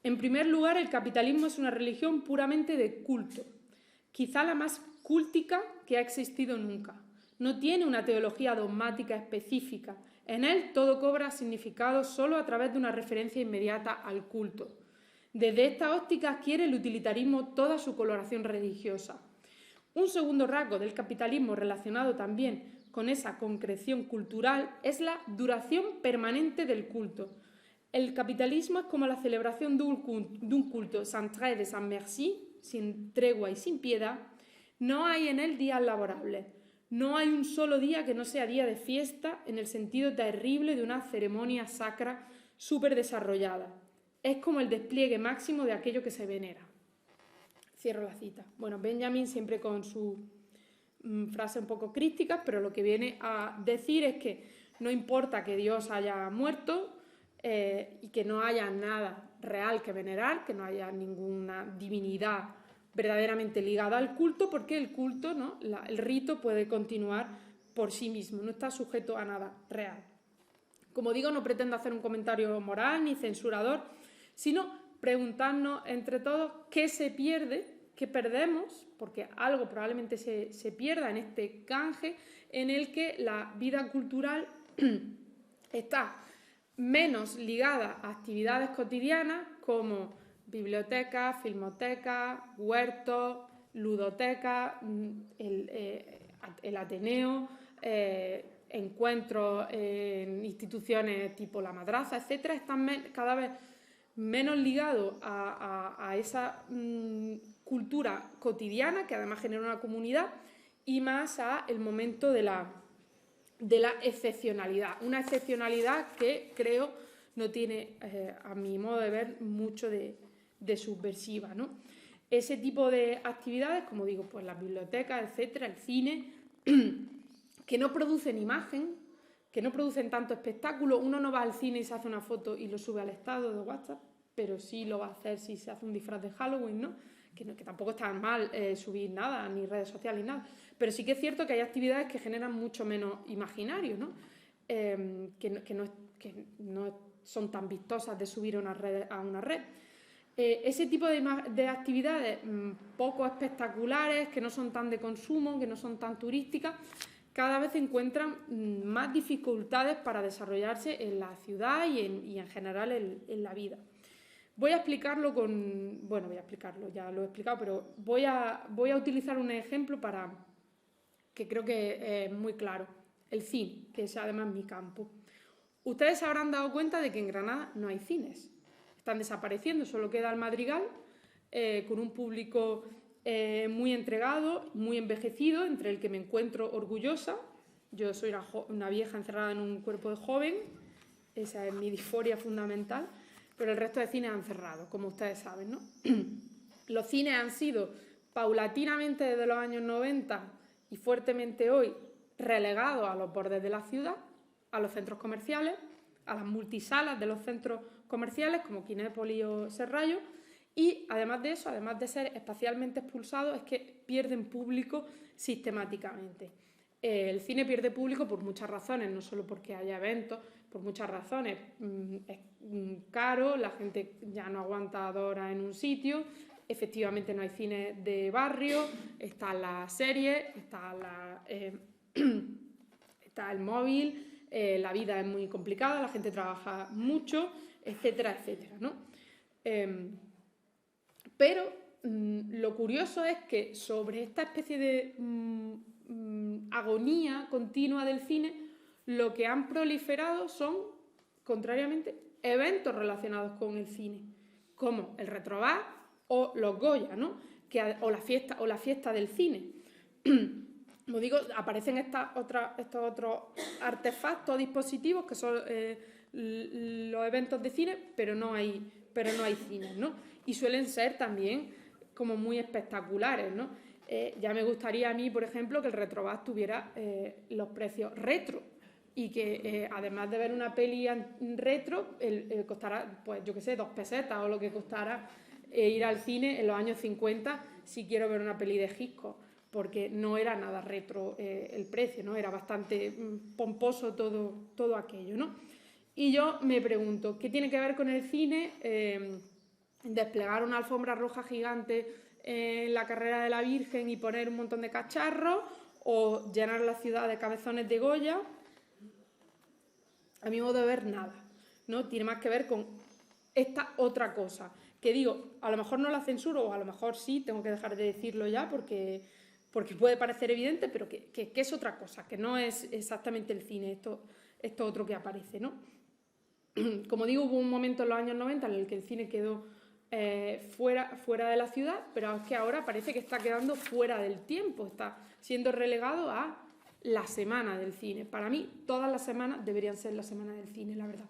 En primer lugar, el capitalismo es una religión puramente de culto, quizá la más cúltica que ha existido nunca. No tiene una teología dogmática específica. En él todo cobra significado solo a través de una referencia inmediata al culto. Desde esta óptica adquiere el utilitarismo toda su coloración religiosa. Un segundo rasgo del capitalismo relacionado también con esa concreción cultural es la duración permanente del culto. El capitalismo es como la celebración de un culto sans trêve et sans merci, sin tregua y sin piedad. No hay en él días laborables. No hay un solo día que no sea día de fiesta en el sentido terrible de una ceremonia sacra súper desarrollada. Es como el despliegue máximo de aquello que se venera. Cierro la cita. Bueno, Benjamin siempre con sus frases un poco críticas, pero lo que viene a decir es que no importa que Dios haya muerto y que no haya nada real que venerar, que no haya ninguna divinidad verdaderamente ligada al culto, porque el culto, ¿no? El rito puede continuar por sí mismo, no está sujeto a nada real. Como digo, no pretendo hacer un comentario moral ni censurador, sino preguntarnos entre todos qué se pierde, qué perdemos, porque algo probablemente se pierda en este canje en el que la vida cultural está menos ligada a actividades cotidianas como bibliotecas, filmotecas, huertos, ludotecas, el Ateneo, encuentros en instituciones tipo la Madraza, etcétera, están cada vez menos ligados a esa cultura cotidiana que además genera una comunidad y más a el momento de la excepcionalidad. Una excepcionalidad que creo no tiene, a mi modo de ver, mucho de subversiva, ¿no? Ese tipo de actividades, como digo, pues las bibliotecas, etcétera, el cine, que no producen imagen, que no producen tanto espectáculo. Uno no va al cine y se hace una foto y lo sube al estado de WhatsApp, pero sí lo va a hacer si se hace un disfraz de Halloween, ¿no? Que tampoco está mal subir nada, ni redes sociales, ni nada. Pero sí que es cierto que hay actividades que generan mucho menos imaginario, ¿no? Que no son tan vistosas de subir a una red. Ese tipo de actividades poco espectaculares, que no son tan de consumo, que no son tan turísticas, cada vez encuentran más dificultades para desarrollarse en la ciudad y en general en la vida. Voy a explicarlo ya lo he explicado, pero voy a utilizar un ejemplo que creo que es muy claro. El cine, que es además mi campo. Ustedes se habrán dado cuenta de que en Granada no hay cines. Están desapareciendo, solo queda el Madrigal, con un público muy entregado, muy envejecido, entre el que me encuentro orgullosa. Yo soy una vieja encerrada en un cuerpo de joven, esa es mi disforia fundamental, pero el resto de cines han cerrado, como ustedes saben, ¿no? Los cines han sido paulatinamente desde los años 90 y fuertemente hoy relegados a los bordes de la ciudad, a los centros comerciales, a las multisalas de los centros comerciales como Kinépolis o Serrallo, y además de eso, además de ser espacialmente expulsados, es que pierden público sistemáticamente. El cine pierde público por muchas razones, no solo porque haya eventos, por muchas razones. Es caro, la gente ya no aguanta 2 horas en un sitio, efectivamente no hay cine de barrio, están las series, está el móvil, la vida es muy complicada, la gente trabaja mucho, etcétera, etcétera, ¿no? Pero lo curioso es que sobre esta especie de agonía continua del cine, lo que han proliferado son, contrariamente, eventos relacionados con el cine, como el Retrobar o los Goya, ¿no? O la fiesta del cine. Como digo, aparecen estos otros artefactos, dispositivos que son los eventos de cine, pero no hay cines, ¿no? Y suelen ser también como muy espectaculares, ¿no? Ya me gustaría a mí, por ejemplo, que el Retrobar tuviera los precios retro y que además de ver una peli retro costara, pues yo qué sé, 2 pesetas o lo que costara ir al cine en los años 50 si quiero ver una peli de Hitchcock, porque no era nada retro el precio, ¿no? Era bastante pomposo todo aquello, ¿no? Y yo me pregunto, ¿qué tiene que ver con el cine desplegar una alfombra roja gigante en la carrera de la Virgen y poner un montón de cacharros, o llenar la ciudad de cabezones de Goya, a mi modo de ver, nada, ¿no? Tiene más que ver con esta otra cosa, que digo, a lo mejor no la censuro, o a lo mejor sí, tengo que dejar de decirlo ya porque puede parecer evidente, pero que es otra cosa, que no es exactamente el cine, esto otro que aparece, ¿no? Como digo, hubo un momento en los años 90 en el que el cine quedó fuera de la ciudad, pero es que ahora parece que está quedando fuera del tiempo, está siendo relegado a la semana del cine. Para mí, todas las semanas deberían ser la semana del cine, la verdad.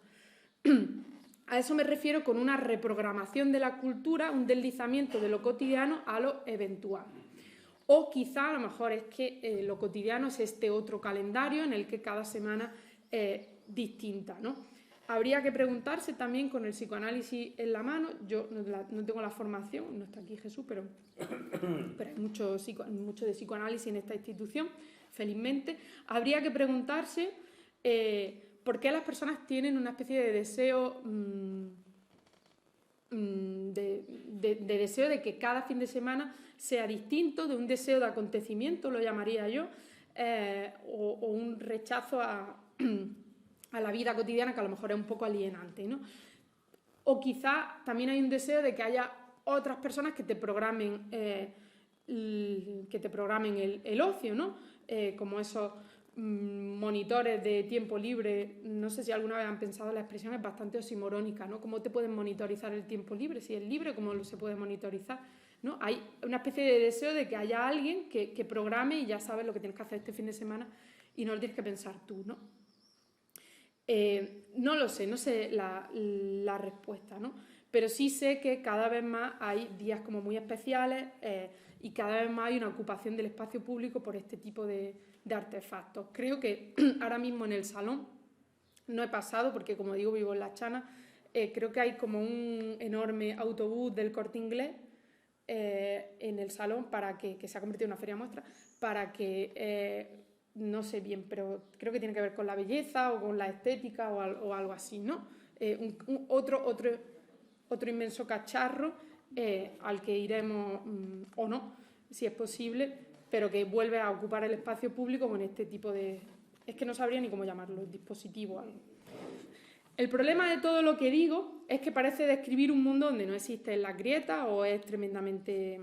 A eso me refiero con una reprogramación de la cultura, un deslizamiento de lo cotidiano a lo eventual. O quizá a lo mejor es que lo cotidiano es este otro calendario en el que cada semana es distinta, ¿no? Habría que preguntarse también con el psicoanálisis en la mano. Yo no tengo la formación, no está aquí Jesús, pero hay mucho de psicoanálisis en esta institución, felizmente. Habría que preguntarse por qué las personas tienen una especie de deseo de deseo de que cada fin de semana sea distinto, de un deseo de acontecimiento, lo llamaría yo, o un rechazo a la vida cotidiana que a lo mejor es un poco alienante, ¿no? O quizá también hay un deseo de que haya otras personas que te programen el ocio, ¿no? Como esos monitores de tiempo libre. No sé si alguna vez han pensado, la expresión es bastante oximorónica, ¿no? ¿Cómo te pueden monitorizar el tiempo libre? Si es libre, ¿cómo se puede monitorizar? ¿No? Hay una especie de deseo de que haya alguien que programe y ya sabes lo que tienes que hacer este fin de semana y no lo tienes que pensar tú, ¿no? No lo sé, no sé la respuesta, ¿no? Pero sí sé que cada vez más hay días como muy especiales y cada vez más hay una ocupación del espacio público por este tipo de artefactos. Creo que ahora mismo en el salón, no he pasado porque como digo vivo en La Chana, creo que hay como un enorme autobús del Corte Inglés en el salón para que se ha convertido en una feria muestra, para que... no sé bien, pero creo que tiene que ver con la belleza o con la estética o algo así, ¿no? Otro inmenso cacharro al que iremos o no, si es posible, pero que vuelve a ocupar el espacio público con este tipo de... Es que no sabría ni cómo llamarlo, dispositivo o algo. El problema de todo lo que digo es que parece describir un mundo donde no existen las grietas o es tremendamente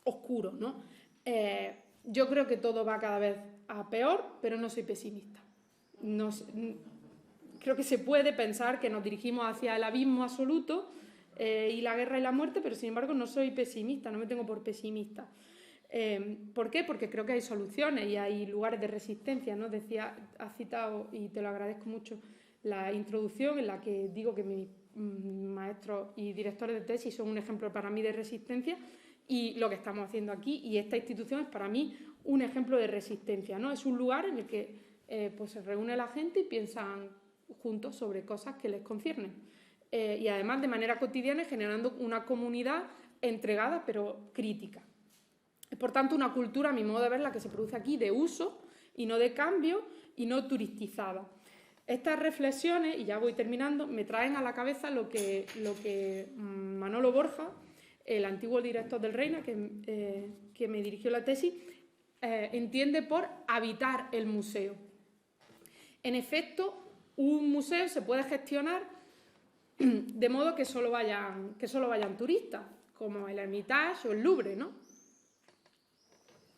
oscuro, ¿no? Yo creo que todo va cada vez a peor, pero no soy pesimista. Creo que se puede pensar que nos dirigimos hacia el abismo absoluto y la guerra y la muerte, pero sin embargo no soy pesimista, no me tengo por pesimista. ¿Por qué? Porque creo que hay soluciones y hay lugares de resistencia, ¿no? Has citado, y te lo agradezco mucho, la introducción en la que digo que mis maestros y directores de tesis son un ejemplo para mí de resistencia. Y lo que estamos haciendo aquí, y esta institución es para mí un ejemplo de resistencia, ¿no? Es un lugar en el que pues se reúne la gente y piensan juntos sobre cosas que les conciernen. Y además de manera cotidiana generando una comunidad entregada pero crítica. Es por tanto una cultura, a mi modo de ver, la que se produce aquí de uso y no de cambio y no turistizada. Estas reflexiones, y ya voy terminando, me traen a la cabeza lo que Manolo Borja, el antiguo director del Reina, que me dirigió la tesis, entiende por habitar el museo. En efecto, un museo se puede gestionar de modo que solo vayan turistas, como el Hermitage o el Louvre, ¿no?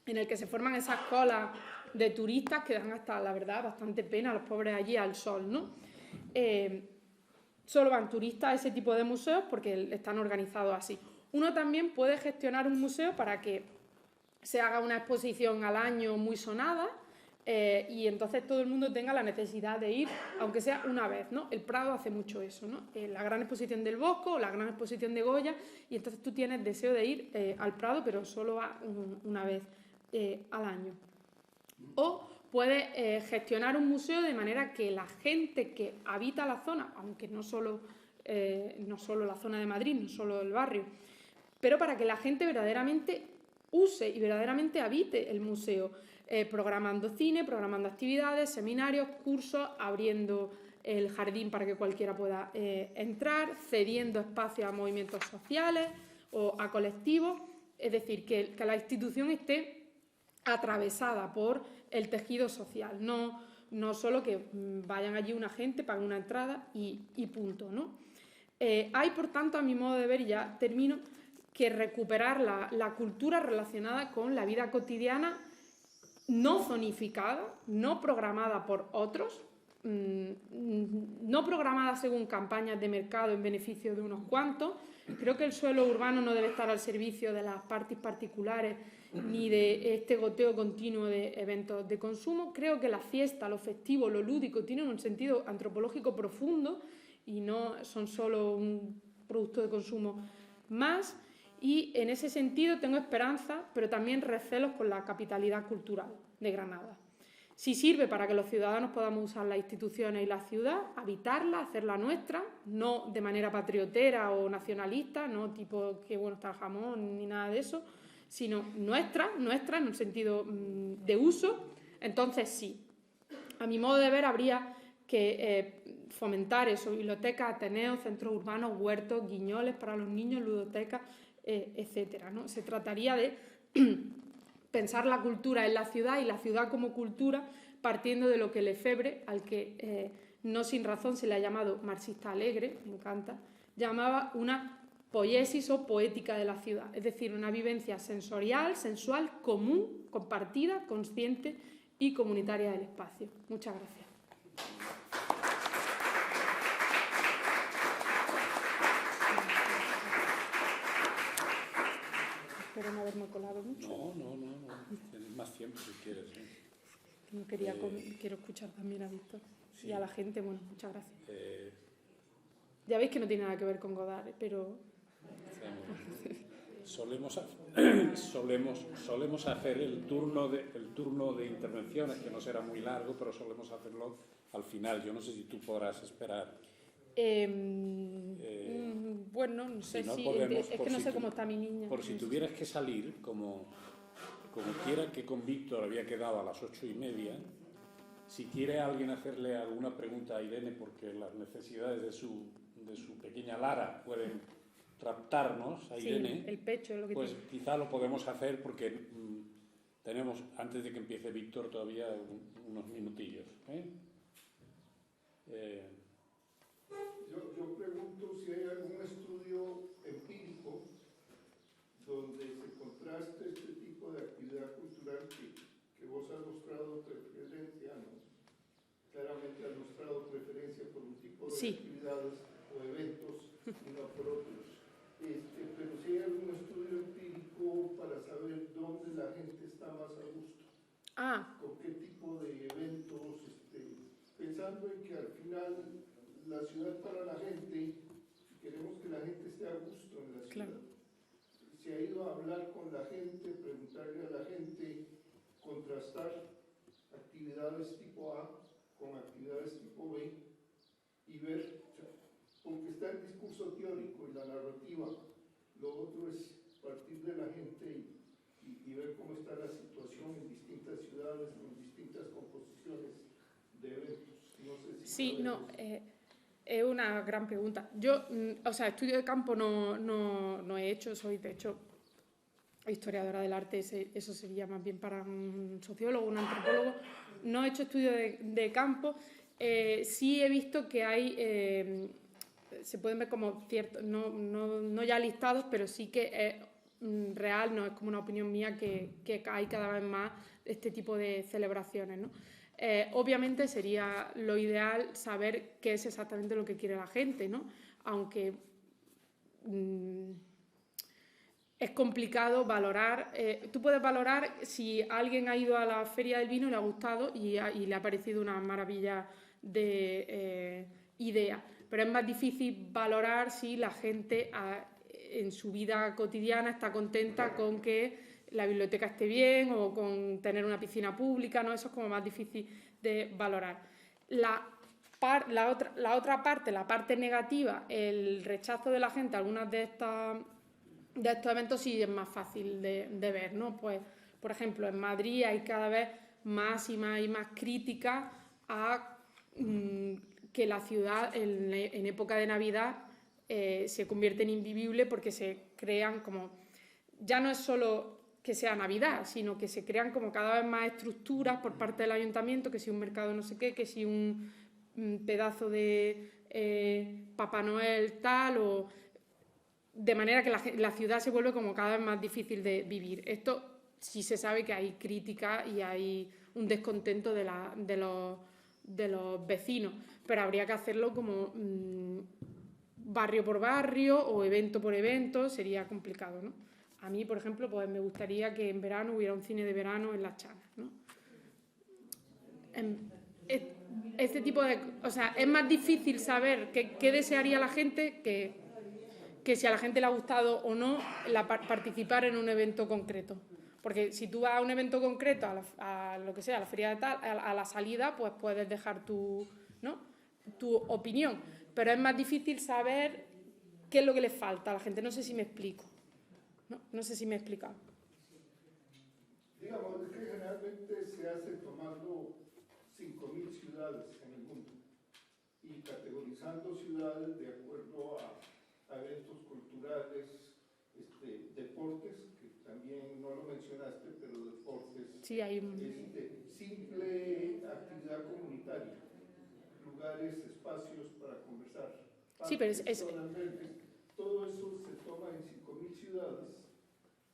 En el que se forman esas colas de turistas que dan hasta, la verdad, bastante pena a los pobres allí al sol, ¿no? Solo van turistas a ese tipo de museos porque están organizados así. Uno también puede gestionar un museo para que se haga una exposición al año muy sonada y entonces todo el mundo tenga la necesidad de ir, aunque sea una vez, ¿no? El Prado hace mucho eso, ¿no? La gran exposición del Bosco, la gran exposición de Goya, y entonces tú tienes deseo de ir al Prado, pero solo va una vez al año. O puedes gestionar un museo de manera que la gente que habita la zona, aunque no solo la zona de Madrid, no solo el barrio, pero para que la gente verdaderamente use y verdaderamente habite el museo, programando cine, programando actividades, seminarios, cursos, abriendo el jardín para que cualquiera pueda entrar, cediendo espacio a movimientos sociales o a colectivos, es decir, que la institución esté atravesada por el tejido social, no solo que vayan allí una gente, paguen una entrada y punto, ¿no? Hay, por tanto, a mi modo de ver, y ya termino, que recuperar la cultura relacionada con la vida cotidiana, no zonificada, no programada por otros, no programada según campañas de mercado en beneficio de unos cuantos. Creo que el suelo urbano no debe estar al servicio de las partes particulares ni de este goteo continuo de eventos de consumo. Creo que la fiesta, lo festivo, lo lúdico tienen un sentido antropológico profundo y no son solo un producto de consumo más. Y en ese sentido tengo esperanza, pero también recelos con la capitalidad cultural de Granada. Si sirve para que los ciudadanos podamos usar las instituciones y la ciudad, habitarla, hacerla nuestra, no de manera patriotera o nacionalista, no tipo que bueno está el jamón ni nada de eso, sino nuestra en un sentido de uso, entonces sí. A mi modo de ver habría que fomentar eso, bibliotecas, ateneos, centros urbanos, huertos, guiñoles para los niños, ludotecas, etcétera, ¿no? Se trataría de pensar la cultura en la ciudad y la ciudad como cultura partiendo de lo que Lefebvre, al que no sin razón se le ha llamado marxista alegre, me encanta, llamaba una poiesis o poética de la ciudad, es decir, una vivencia sensorial, sensual, común, compartida, consciente y comunitaria del espacio. Muchas gracias. Espero no haberme colado mucho. No. Tienes más tiempo si quieres. No quería quiero escuchar también a Víctor. Sí. Y a la gente, bueno, muchas gracias. Ya veis que no tiene nada que ver con Godard, pero... Solemos hacer el turno de intervenciones, que no será muy largo, pero solemos hacerlo al final. Yo no sé si tú podrás esperar. Bueno, no sé si si... podemos, es que no sé cómo está mi niña. Por si tuvieras que salir, como quiera, que con Víctor había quedado a las 8:30, si quiere alguien hacerle alguna pregunta a Irene, porque las necesidades de su pequeña Lara pueden raptarnos a Irene, el pecho es lo que pues tiene. quizá lo podemos hacer porque tenemos, antes de que empiece Víctor, todavía unos minutillos. Yo pregunto si hay algún estudio empírico donde se contraste este tipo de actividad cultural que vos has mostrado preferencia, ¿no? Claramente has mostrado preferencia por un tipo de actividades o eventos y no por otros. Pero si hay algún estudio empírico para saber dónde la gente está más a gusto, con qué tipo de eventos, pensando en que al final la ciudad para la gente, si queremos que la gente esté a gusto en la ciudad, claro. Se ha ido a hablar con la gente, preguntarle a la gente, contrastar actividades tipo A con actividades tipo B y ver, porque está el discurso teórico y la narrativa, lo otro es partir de la gente y ver cómo está la situación en distintas ciudades, con distintas composiciones de eventos. No sé si es una gran pregunta. Yo, estudio de campo no he hecho, soy de hecho historiadora del arte, eso sería más bien para un sociólogo, un antropólogo. No he hecho estudio de campo, sí he visto que hay, se pueden ver como ciertos, no ya listados, pero sí que es real, no es como una opinión mía, que hay cada vez más este tipo de celebraciones, ¿no? Obviamente sería lo ideal saber qué es exactamente lo que quiere la gente, ¿no? Aunque es complicado valorar. Tú puedes valorar si alguien ha ido a la Feria del Vino y le ha gustado y le ha parecido una maravilla de idea, pero es más difícil valorar si la gente en su vida cotidiana está contenta con que la biblioteca esté bien o con tener una piscina pública, ¿no? Eso es como más difícil de valorar. La otra parte, la parte negativa, el rechazo de la gente a algunas de estos eventos sí es más fácil de ver, ¿no? Pues, por ejemplo, en Madrid hay cada vez más y más críticas a que la ciudad en época de Navidad se convierte en invivible porque se crean como... Ya no es solo que sea Navidad, sino que se crean como cada vez más estructuras por parte del ayuntamiento, que si un mercado no sé qué, que si un pedazo de Papá Noel tal, o de manera que la ciudad se vuelve como cada vez más difícil de vivir. Esto sí se sabe que hay crítica y hay un descontento de los vecinos, pero habría que hacerlo como barrio por barrio o evento por evento, sería complicado, ¿no? A mí, por ejemplo, pues me gustaría que en verano hubiera un cine de verano en Las Chanas, ¿no? Este tipo de... O sea, es más difícil saber qué desearía la gente que si a la gente le ha gustado o no participar en un evento concreto. Porque si tú vas a un evento concreto, a lo que sea, a la feria de tal, a la salida, pues puedes dejar tu opinión. Pero es más difícil saber qué es lo que le falta a la gente. No sé si me explico. No sé si me he explicado. Digamos, es que generalmente se hace tomando 5.000 ciudades en el mundo y categorizando ciudades de acuerdo a eventos culturales, deportes, que también no lo mencionaste, pero deportes, sí, hay simple actividad comunitaria, lugares, espacios para conversar, sí, pero zonas verdes, todo eso se toma en 5.000 ciudades,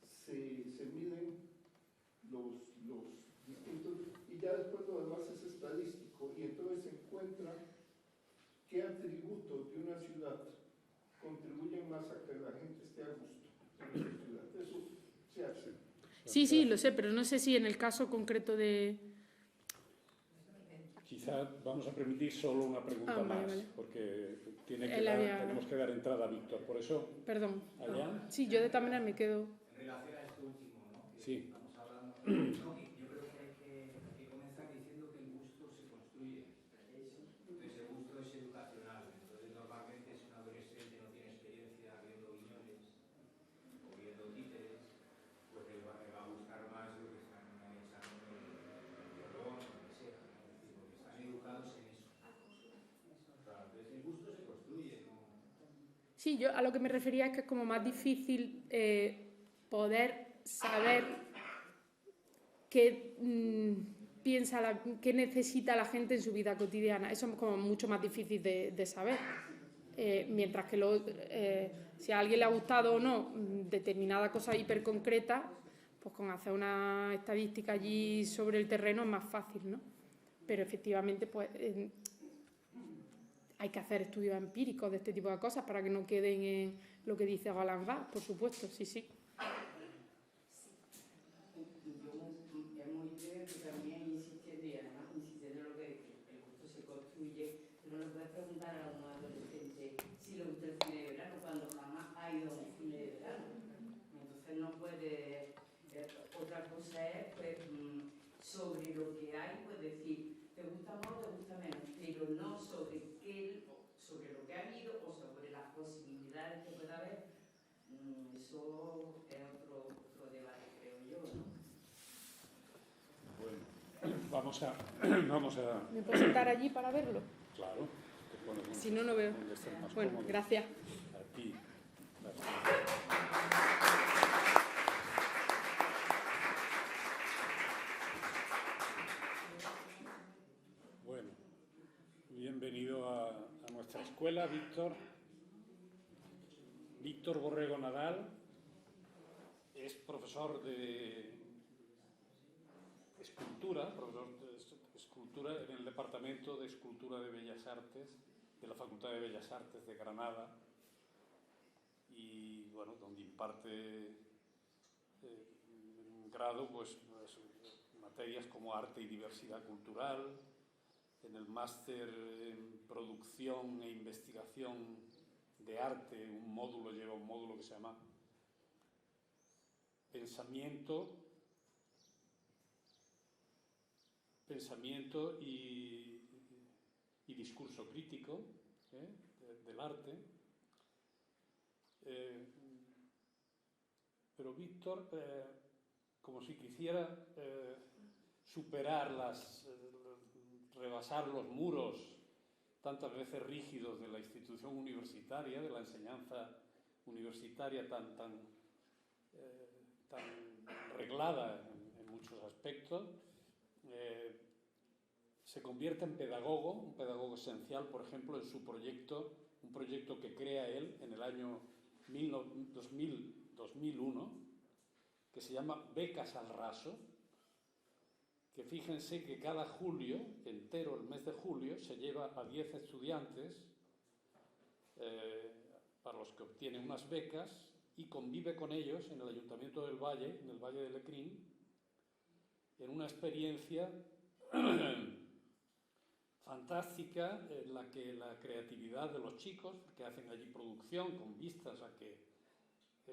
se miden los distintos, y ya después lo demás es estadístico, y entonces se encuentra qué atributos de una ciudad contribuyen más a que la gente esté a gusto en esa ciudad. Eso se hace. Sí, lo sé, pero no sé si en el caso concreto de... Quizá vamos a permitir solo una pregunta más, vale. porque tenemos que dar entrada a Víctor, por eso... Perdón. ¿Allá? Sí, yo de esta manera me quedo... En relación a esto último, ¿no? Sí. Estamos hablando... No, yo creo que hay que comenzar diciendo que el gusto se construye. Entonces el gusto es educacional. Entonces normalmente si un adolescente no tiene experiencia viendo guiñones o viendo títeres, pues le va a gustar más lo que están echando el violón o lo que sea, ¿no? Es decir, porque están educados en eso. Claro, entonces el gusto se construye, ¿no? Sí, yo a lo que me refería es que es como más difícil poder saber qué piensa, qué necesita la gente en su vida cotidiana. Eso es como mucho más difícil de saber. Mientras que si a alguien le ha gustado o no determinada cosa hiperconcreta, pues con hacer una estadística allí sobre el terreno es más fácil, ¿no? Pero efectivamente, pues... hay que hacer estudios empíricos de este tipo de cosas para que no queden en lo que dice Roland Barthes, por supuesto, sí. Es muy bien que también insistiría, ¿no? Insistiendo en lo que el gusto se construye, pero no puedes preguntar a un adolescente si le gusta el cine de verano cuando jamás ha ido a un cine de verano. Entonces no puede... otra cosa es, pues, sobre lo que hay, pues decir, te gusta más o te gusta menos, pero no sobre lo que ha habido o sobre las posibilidades que pueda haber. Eso es otro debate, creo yo, ¿no? Bueno, vamos a... ¿Me puedo sentar allí para verlo? Claro. te pones Si no, no veo. donde estés más Bueno, cómodo. gracias. A ti. Gracias. Bueno, bienvenido a nuestra escuela, Víctor. Víctor Borrego Nadal es profesor de escultura, en el Departamento de Escultura de Bellas Artes de la Facultad de Bellas Artes de Granada, y bueno, donde imparte un grado, pues materias como arte y diversidad cultural. En el máster en producción e investigación de arte, lleva un módulo que se llama pensamiento y discurso crítico del arte. Pero Víctor, como si quisiera rebasar los muros tantas veces rígidos de la institución universitaria, de la enseñanza universitaria tan reglada en muchos aspectos, se convierte en pedagogo, un pedagogo esencial, por ejemplo, en su proyecto, un proyecto que crea él en el año 2001, que se llama Becas al Raso, que fíjense que cada julio, entero el mes de julio, se lleva a 10 estudiantes para los que obtienen unas becas y convive con ellos en el Ayuntamiento del Valle, en el Valle de Lecrín, en una experiencia fantástica en la que la creatividad de los chicos, que hacen allí producción con vistas a que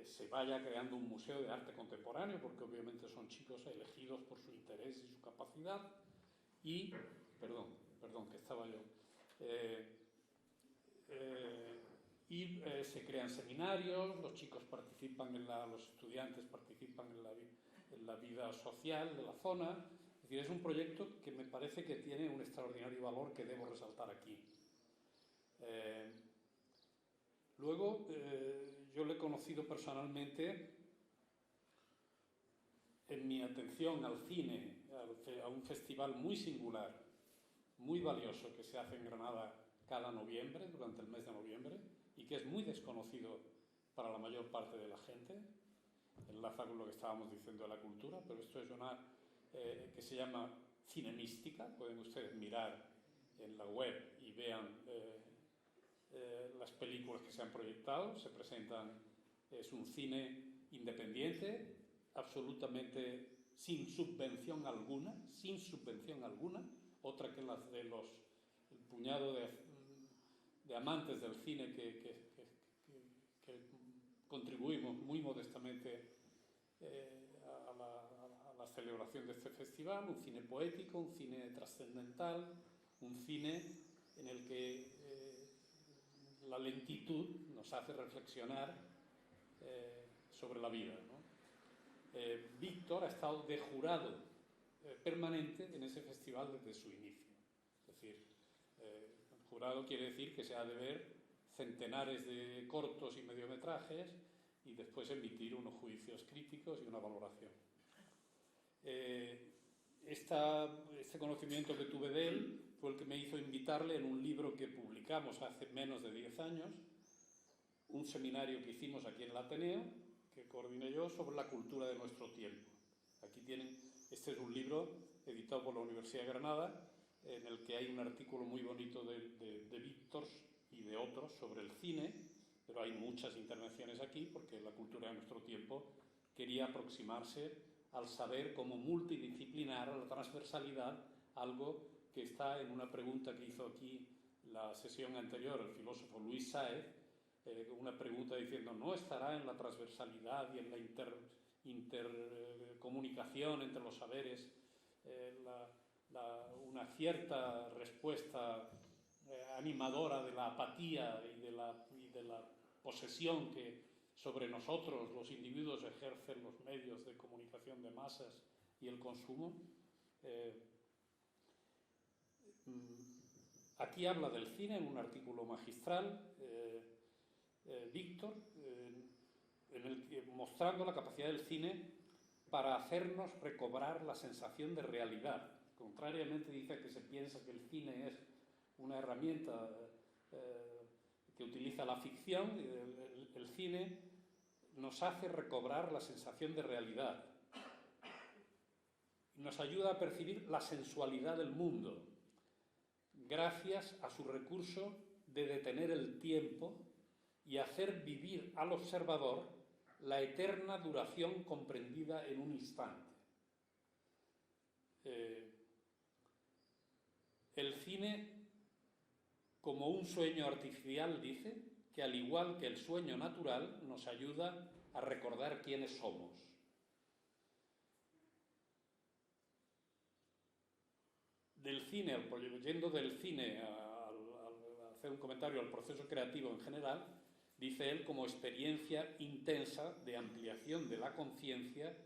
se vaya creando un museo de arte contemporáneo, porque obviamente son chicos elegidos por su interés y su capacidad, y, perdón, que estaba yo, se crean seminarios, los chicos participan los estudiantes participan en la vida social de la zona. Es decir, es un proyecto que me parece que tiene un extraordinario valor que debo resaltar aquí. Luego, yo le he conocido personalmente en mi atención al cine, a un festival muy singular, muy valioso, que se hace en Granada cada noviembre, durante el mes de noviembre, y que es muy desconocido para la mayor parte de la gente. Enlaza con lo que estábamos diciendo de la cultura, pero esto es una que se llama Cinemística. Pueden ustedes mirar en la web y vean las películas que se han proyectado. Se presentan, es un cine independiente, absolutamente sin subvención alguna, otra que las de el puñado de amantes del cine que contribuimos muy modestamente a la celebración de este festival. Un cine poético, un cine trascendental, un cine en el que la lentitud nos hace reflexionar sobre la vida, ¿no? Víctor ha estado de jurado permanente en ese festival desde su inicio. Es decir, jurado quiere decir que se ha de ver centenares de cortos y mediometrajes y después emitir unos juicios críticos y una valoración. Este conocimiento que tuve de él fue el que me hizo invitarle en un libro que publicamos hace menos de 10 años, un seminario que hicimos aquí en el Ateneo, que coordiné yo, sobre la cultura de nuestro tiempo. Aquí tienen, este es un libro editado por la Universidad de Granada, en el que hay un artículo muy bonito de Víctor y de otros sobre el cine, pero hay muchas intervenciones aquí porque la cultura de nuestro tiempo quería aproximarse al saber como multidisciplinar, a la transversalidad, algo que está en una pregunta que hizo aquí la sesión anterior el filósofo Luis Sáez, una pregunta diciendo, ¿no estará en la transversalidad y en la intercomunicación entre los saberes una cierta respuesta animadora de la apatía y de la posesión que sobre nosotros los individuos ejercen los medios de comunicación de masas y el consumo? Aquí habla del cine en un artículo magistral, Víctor, mostrando la capacidad del cine para hacernos recobrar la sensación de realidad. Contrariamente, dice que se piensa que el cine es una herramienta que utiliza la ficción. El cine nos hace recobrar la sensación de realidad, nos ayuda a percibir la sensualidad del mundo gracias a su recurso de detener el tiempo y hacer vivir al observador la eterna duración comprendida en un instante. El cine, como un sueño artificial, dice, que al igual que el sueño natural, nos ayuda a recordar quiénes somos. Del cine, yendo del cine a hacer un comentario al proceso creativo en general, dice él, como experiencia intensa de ampliación de la conciencia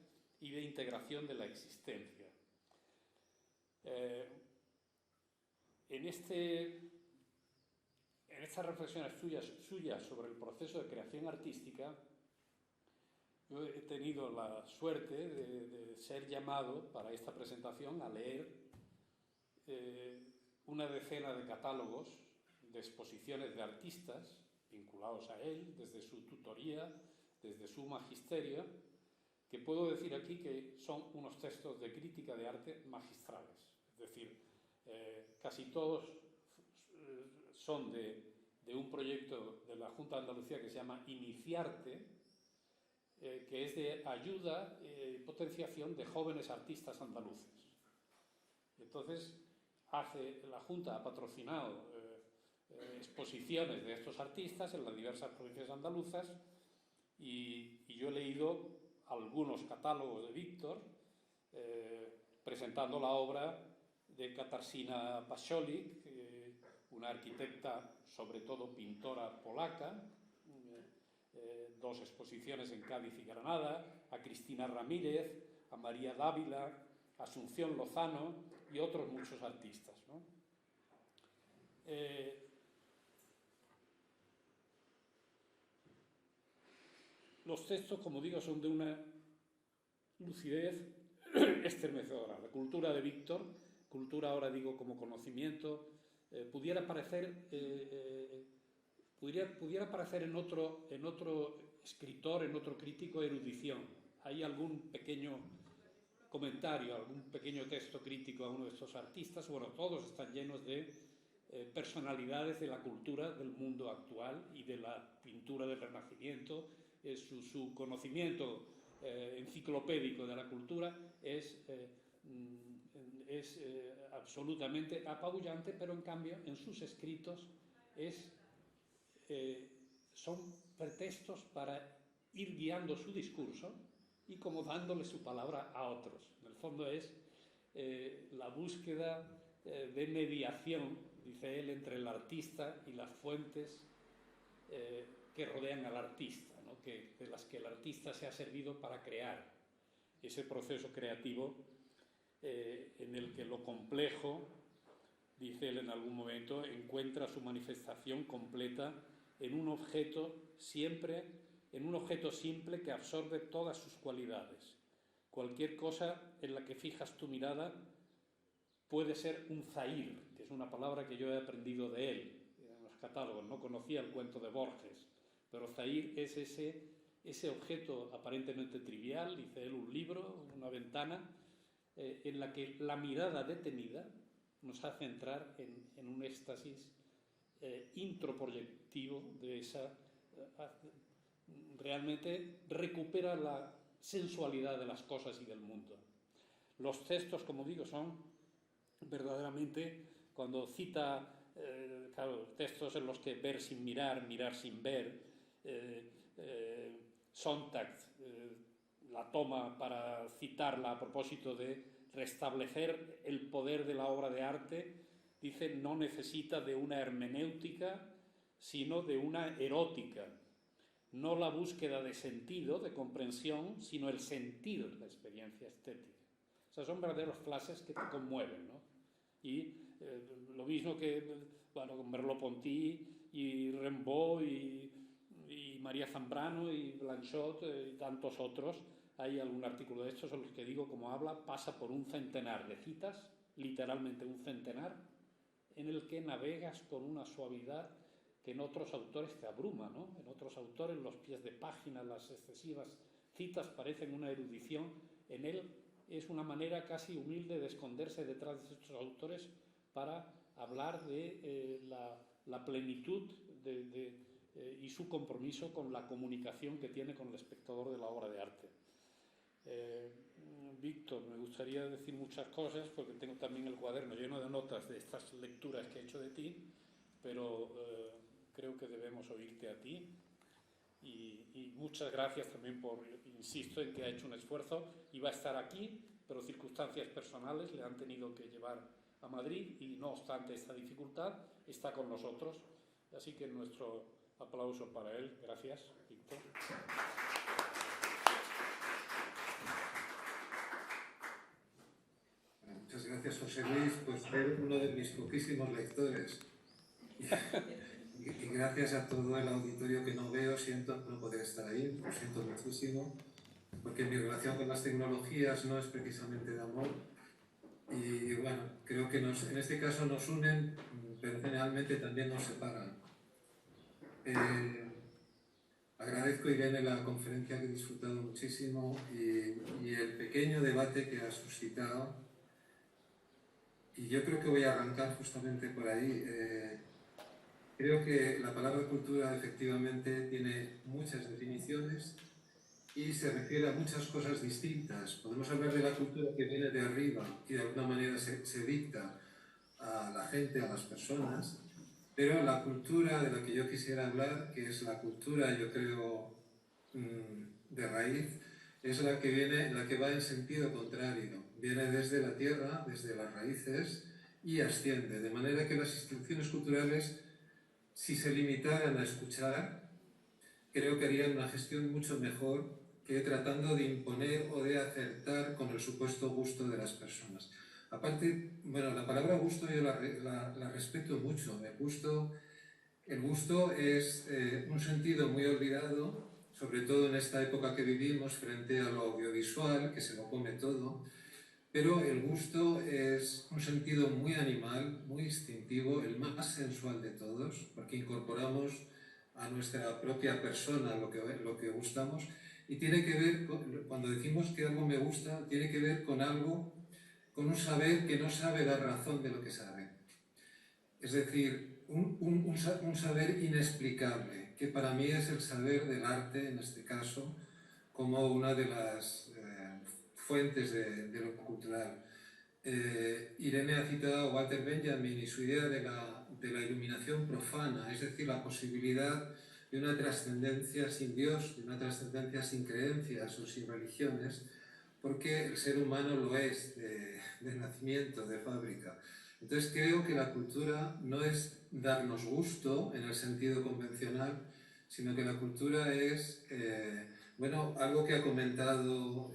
y de integración de la existencia. En estas reflexiones suyas sobre el proceso de creación artística, Yo he tenido la suerte de ser llamado para esta presentación a leer una decena de catálogos de exposiciones de artistas vinculados a él, desde su tutoría, desde su magisterio, que puedo decir aquí que son unos textos de crítica de arte magistrales. Es decir, casi todos son de un proyecto de la Junta de Andalucía que se llama Iniciarte, que es de ayuda y potenciación de jóvenes artistas andaluces. Entonces, la Junta ha patrocinado exposiciones de estos artistas en las diversas provincias andaluzas y yo he leído algunos catálogos de Víctor presentando la obra de Katarzyna Paszolik, una arquitecta, sobre todo pintora polaca, dos exposiciones en Cádiz y Granada, a Cristina Ramírez, a María Dávila, a Asunción Lozano y otros muchos artistas, ¿no? Los textos, como digo, son de una lucidez estremecedora. La cultura de Víctor, cultura ahora digo como conocimiento, pudiera parecer en otro escritor, en otro crítico, erudición. Hay algún pequeño comentario, algún pequeño texto crítico a uno de estos artistas. Bueno, todos están llenos de personalidades de la cultura del mundo actual y de la pintura del Renacimiento. Su conocimiento enciclopédico de la cultura es absolutamente apabullante, pero en cambio en sus escritos son pretextos para ir guiando su discurso y como dándole su palabra a otros. En el fondo es la búsqueda de mediación, dice él, entre el artista y las fuentes que rodean al artista, ¿no? De las que el artista se ha servido para crear ese proceso creativo en el que lo complejo, dice él en algún momento, encuentra su manifestación completa en un objeto simple que absorbe todas sus cualidades. Cualquier cosa en la que fijas tu mirada puede ser un zahir, que es una palabra que yo he aprendido de él en los catálogos. No conocía el cuento de Borges, pero zahir es ese objeto aparentemente trivial, dice él, un libro, una ventana, en la que la mirada detenida nos hace entrar en un éxtasis introproyectivo de esa... realmente recupera la sensualidad de las cosas y del mundo. Los textos, como digo, son verdaderamente, cuando cita textos en los que ver sin mirar, mirar sin ver, Sontag la toma para citarla a propósito de restablecer el poder de la obra de arte, dice, no necesita de una hermenéutica, sino de una erótica. No la búsqueda de sentido, de comprensión, sino el sentir la experiencia estética. O sea, son verdaderas frases que te conmueven, ¿no? Y lo mismo que con Merleau-Ponty y Rimbaud y María Zambrano y Blanchot y tantos otros, hay algún artículo de estos en los que digo, como habla, pasa por un centenar de citas, literalmente un centenar, en el que navegas con una suavidad que en otros autores te abruma, ¿no? En otros autores los pies de página, las excesivas citas parecen una erudición. En él es una manera casi humilde de esconderse detrás de estos autores para hablar de la plenitud y su compromiso con la comunicación que tiene con el espectador de la obra de arte. Víctor, me gustaría decir muchas cosas porque tengo también el cuaderno lleno de notas de estas lecturas que he hecho de ti, pero creo que debemos oírte a ti y muchas gracias también por, insisto, en que ha hecho un esfuerzo. Iba a estar aquí, pero circunstancias personales le han tenido que llevar a Madrid y no obstante esta dificultad está con nosotros, así que nuestro aplauso para él. Gracias, Víctor. Muchas gracias, José Luis, por ser uno de mis poquísimos lectores. Y gracias a todo el auditorio que no veo, siento no poder estar ahí, lo siento muchísimo. porque mi relación con las tecnologías no es precisamente de amor. Y bueno, creo que en este caso nos unen, pero generalmente también nos separan. Agradezco, Irene, la conferencia que he disfrutado muchísimo y el pequeño debate que has suscitado. Y yo creo que voy a arrancar justamente por ahí. Creo que la palabra cultura efectivamente tiene muchas definiciones y se refiere a muchas cosas distintas. Podemos hablar de la cultura que viene de arriba y de alguna manera se dicta a la gente, a las personas, pero la cultura de la que yo quisiera hablar, que es la cultura, yo creo, de raíz, es la que viene, la que va en sentido contrario. Viene desde la tierra, desde las raíces y asciende, de manera que las instituciones culturales, si se limitaran a escuchar, creo que harían una gestión mucho mejor que tratando de imponer o de acertar con el supuesto gusto de las personas. Aparte, bueno, la palabra gusto yo la respeto mucho. El gusto es un sentido muy olvidado, sobre todo en esta época que vivimos frente a lo audiovisual, que se lo come todo, pero el gusto es un sentido muy animal, muy instintivo, el más sensual de todos, porque incorporamos a nuestra propia persona lo que gustamos, y tiene que ver, cuando decimos que algo me gusta, tiene que ver con algo, con un saber que no sabe dar razón de lo que sabe. Es decir, un saber inexplicable, que para mí es el saber del arte, en este caso, como una de las fuentes de lo cultural. Irene ha citado a Walter Benjamin y su idea de la iluminación profana, es decir, la posibilidad de una trascendencia sin Dios, de una trascendencia sin creencias o sin religiones, porque el ser humano lo es de nacimiento, de fábrica. Entonces creo que la cultura no es darnos gusto en el sentido convencional, sino que la cultura es, bueno, algo que ha comentado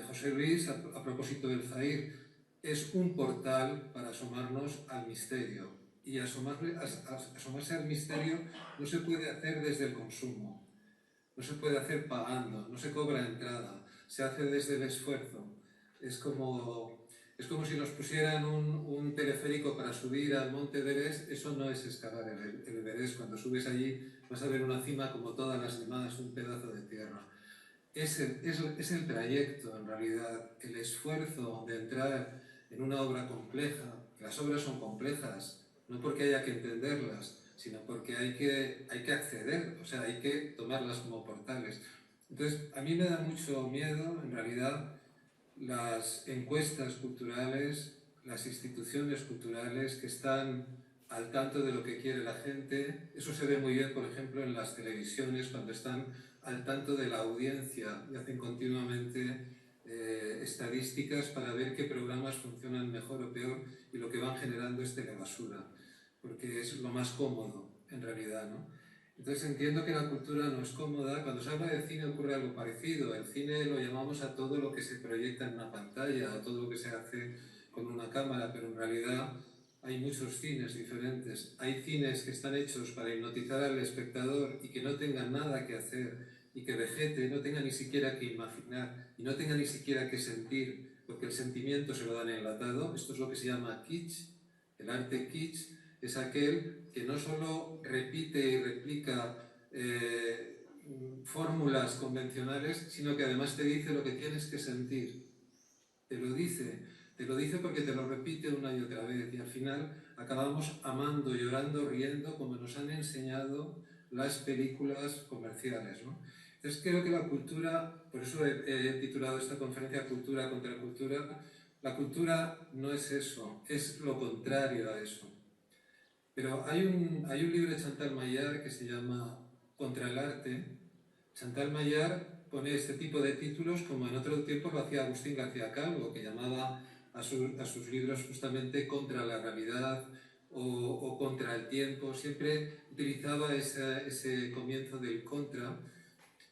José Luis a propósito del Zair, es un portal para asomarnos al misterio. Y asomarse al misterio no se puede hacer desde el consumo, no se puede hacer pagando, no se cobra entrada, se hace desde el esfuerzo. Es como si nos pusieran un teleférico para subir al monte Everest. Eso no es escalar el Everest. Cuando subes allí vas a ver una cima como todas las demás, un pedazo de tierra. Es el trayecto, en realidad, el esfuerzo de entrar en una obra compleja. Las obras son complejas, no porque haya que entenderlas, sino porque hay que acceder, o sea, hay que tomarlas como portales. Entonces, a mí me da mucho miedo, en realidad, las encuestas culturales, las instituciones culturales que están al tanto de lo que quiere la gente. Eso se ve muy bien, por ejemplo, en las televisiones, cuando están al tanto de la audiencia y hacen continuamente estadísticas para ver qué programas funcionan mejor o peor, y lo que van generando es telebasura, porque es lo más cómodo, en realidad, ¿no? Entonces entiendo que la cultura no es cómoda. Cuando se habla de cine ocurre algo parecido. El cine lo llamamos a todo lo que se proyecta en una pantalla, a todo lo que se hace con una cámara, pero en realidad hay muchos cines diferentes. Hay cines que están hechos para hipnotizar al espectador y que no tengan nada que hacer y que vegete, no tenga ni siquiera que imaginar y no tenga ni siquiera que sentir, porque el sentimiento se lo dan enlatado. Esto es lo que se llama kitsch. El arte kitsch es aquel que no solo repite y replica fórmulas convencionales, sino que además te dice lo que tienes que sentir. Te lo dice porque te lo repite una y otra vez, y al final acabamos amando, llorando, riendo, como nos han enseñado las películas comerciales, ¿no? Entonces creo que la cultura, por eso he titulado esta conferencia Cultura contra Cultura. La cultura no es eso, es lo contrario a eso. Pero hay un libro de Chantal Maillard que se llama Contra el arte. Chantal Maillard pone este tipo de títulos como en otro tiempo lo hacía Agustín García Calvo, que llamaba a sus libros justamente Contra la realidad o Contra el tiempo. Siempre utilizaba ese comienzo del contra,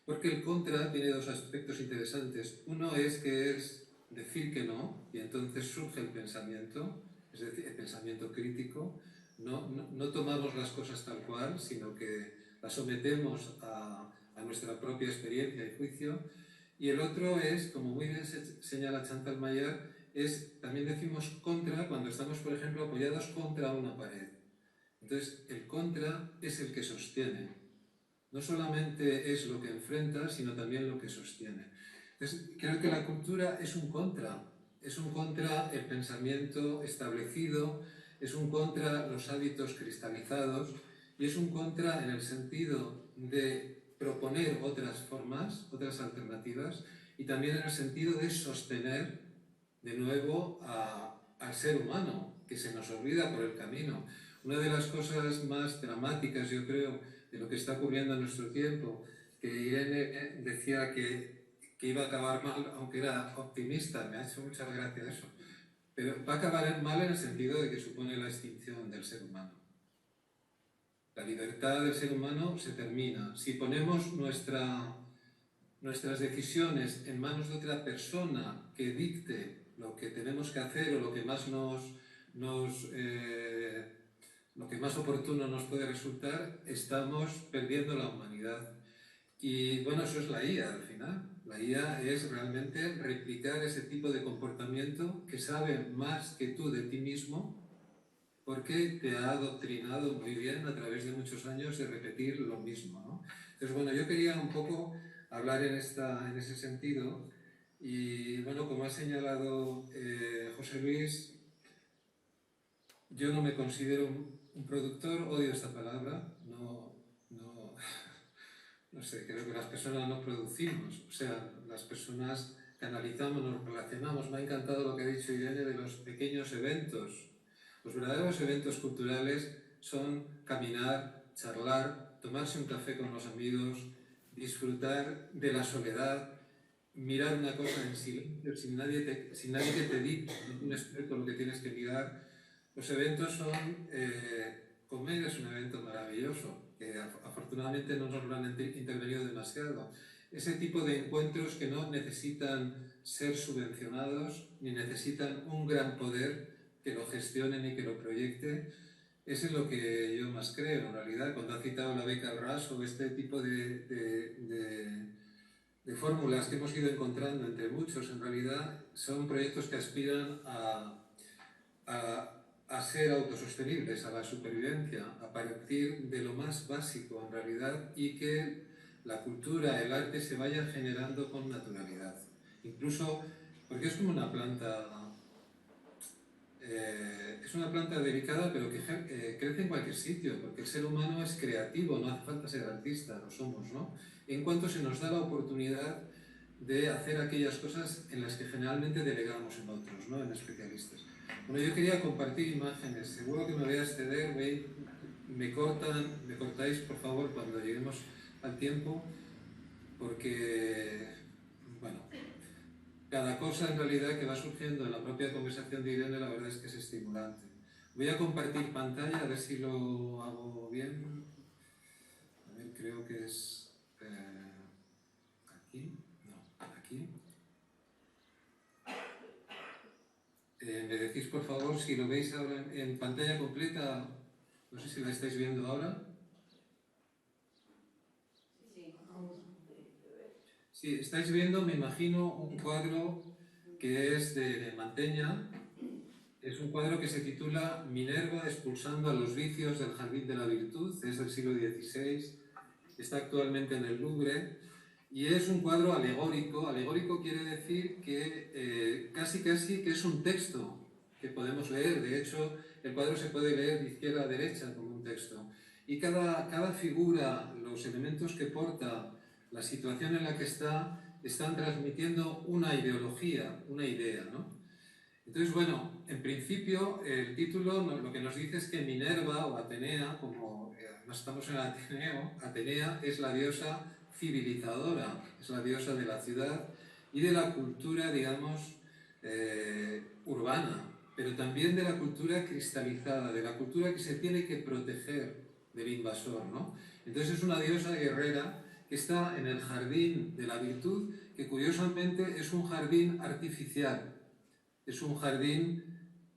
porque el contra tiene dos aspectos interesantes. Uno es que es decir que no, y entonces surge el pensamiento, es decir, el pensamiento crítico. No tomamos las cosas tal cual, sino que las sometemos a nuestra propia experiencia y juicio. Y el otro es, como muy bien señala Chantal Mayer, también decimos contra cuando estamos, por ejemplo, apoyados contra una pared. Entonces, el contra es el que sostiene. No solamente es lo que enfrenta, sino también lo que sostiene. Entonces, creo que la cultura es un contra el pensamiento establecido, es un contra los hábitos cristalizados y es un contra en el sentido de proponer otras formas, otras alternativas y también en el sentido de sostener de nuevo al ser humano, que se nos olvida por el camino. Una de las cosas más dramáticas, yo creo, de lo que está ocurriendo en nuestro tiempo, que Irene decía que iba a acabar mal, aunque era optimista, me ha hecho mucha gracia eso, pero va a acabar mal en el sentido de que supone la extinción del ser humano. La libertad del ser humano se termina. Si ponemos nuestras decisiones en manos de otra persona que dicte lo que tenemos que hacer o lo que más lo que más oportuno nos puede resultar, estamos perdiendo la humanidad. Y bueno, eso es la IA al final. La IA es realmente replicar ese tipo de comportamiento que sabe más que tú de ti mismo porque te ha adoctrinado muy bien a través de muchos años de repetir lo mismo, ¿no? Entonces, bueno, yo quería un poco hablar en ese sentido y bueno, como ha señalado José Luis, yo no me considero un productor, odio esta palabra, no sé, creo que las personas no producimos, o sea, las personas canalizamos, nos relacionamos. Me ha encantado lo que ha dicho Irene de los pequeños eventos. Los verdaderos eventos culturales son caminar, charlar, tomarse un café con los amigos, disfrutar de la soledad, mirar una cosa en silencio, sin nadie que te diga, un experto lo que tienes que mirar. Los eventos son... comer es un evento maravilloso, que afortunadamente no nos lo han intervenido demasiado. Ese tipo de encuentros que no necesitan ser subvencionados, ni necesitan un gran poder que lo gestione ni que lo proyecte, es en lo que yo más creo, en realidad. Cuando ha citado la beca RAS o este tipo de fórmulas que hemos ido encontrando entre muchos, en realidad son proyectos que aspiran a ser autosostenibles, a la supervivencia, a partir de lo más básico en realidad y que la cultura, el arte se vaya generando con naturalidad. Incluso porque es como una planta, es una planta delicada pero que crece en cualquier sitio, porque el ser humano es creativo, no hace falta ser artista, lo somos, ¿no? En cuanto se nos da la oportunidad de hacer aquellas cosas en las que generalmente delegamos en otros, ¿no? En especialistas. Bueno, yo quería compartir imágenes, seguro que me voy a exceder, me cortáis por favor cuando lleguemos al tiempo, porque, bueno, cada cosa en realidad que va surgiendo en la propia conversación de Irene, la verdad es que es estimulante. Voy a compartir pantalla, a ver si lo hago bien. A ver, creo que es aquí, no, aquí. Me decís por favor si lo veis ahora en pantalla completa, no sé si la estáis viendo ahora. Sí, estáis viendo, me imagino, un cuadro que es de Mantegna. Es un cuadro que se titula Minerva expulsando a los vicios del jardín de la virtud, es del siglo XVI, está actualmente en el Louvre. Y es un cuadro alegórico. Alegórico quiere decir que casi que es un texto que podemos leer. De hecho, el cuadro se puede leer de izquierda a derecha como un texto. Y cada figura, los elementos que porta, la situación en la que están transmitiendo una ideología, una idea, ¿no? Entonces, bueno, en principio el título lo que nos dice es que Minerva o Atenea, como no estamos en el Ateneo, Atenea es la diosa civilizadora, es la diosa de la ciudad y de la cultura, digamos, urbana, pero también de la cultura cristalizada, de la cultura que se tiene que proteger del invasor, ¿no? Entonces es una diosa guerrera que está en el jardín de la virtud, que curiosamente es un jardín artificial, es un jardín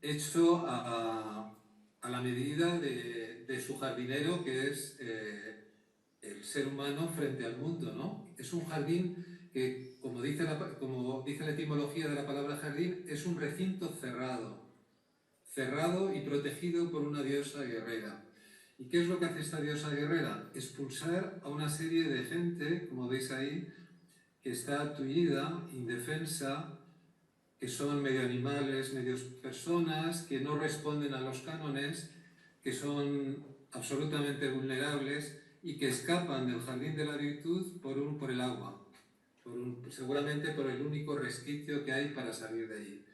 hecho a la medida de su jardinero, que es el ser humano frente al mundo, ¿no? Es un jardín que, como dice la etimología de la palabra jardín, es un recinto cerrado y protegido por una diosa guerrera. ¿Y qué es lo que hace esta diosa guerrera? Expulsar a una serie de gente, como veis ahí, que está atullida, indefensa, que son medio animales, medio personas, que no responden a los cánones, que son absolutamente vulnerables y que escapan del jardín de la virtud por el agua, seguramente por el único resquicio que hay para salir de allí.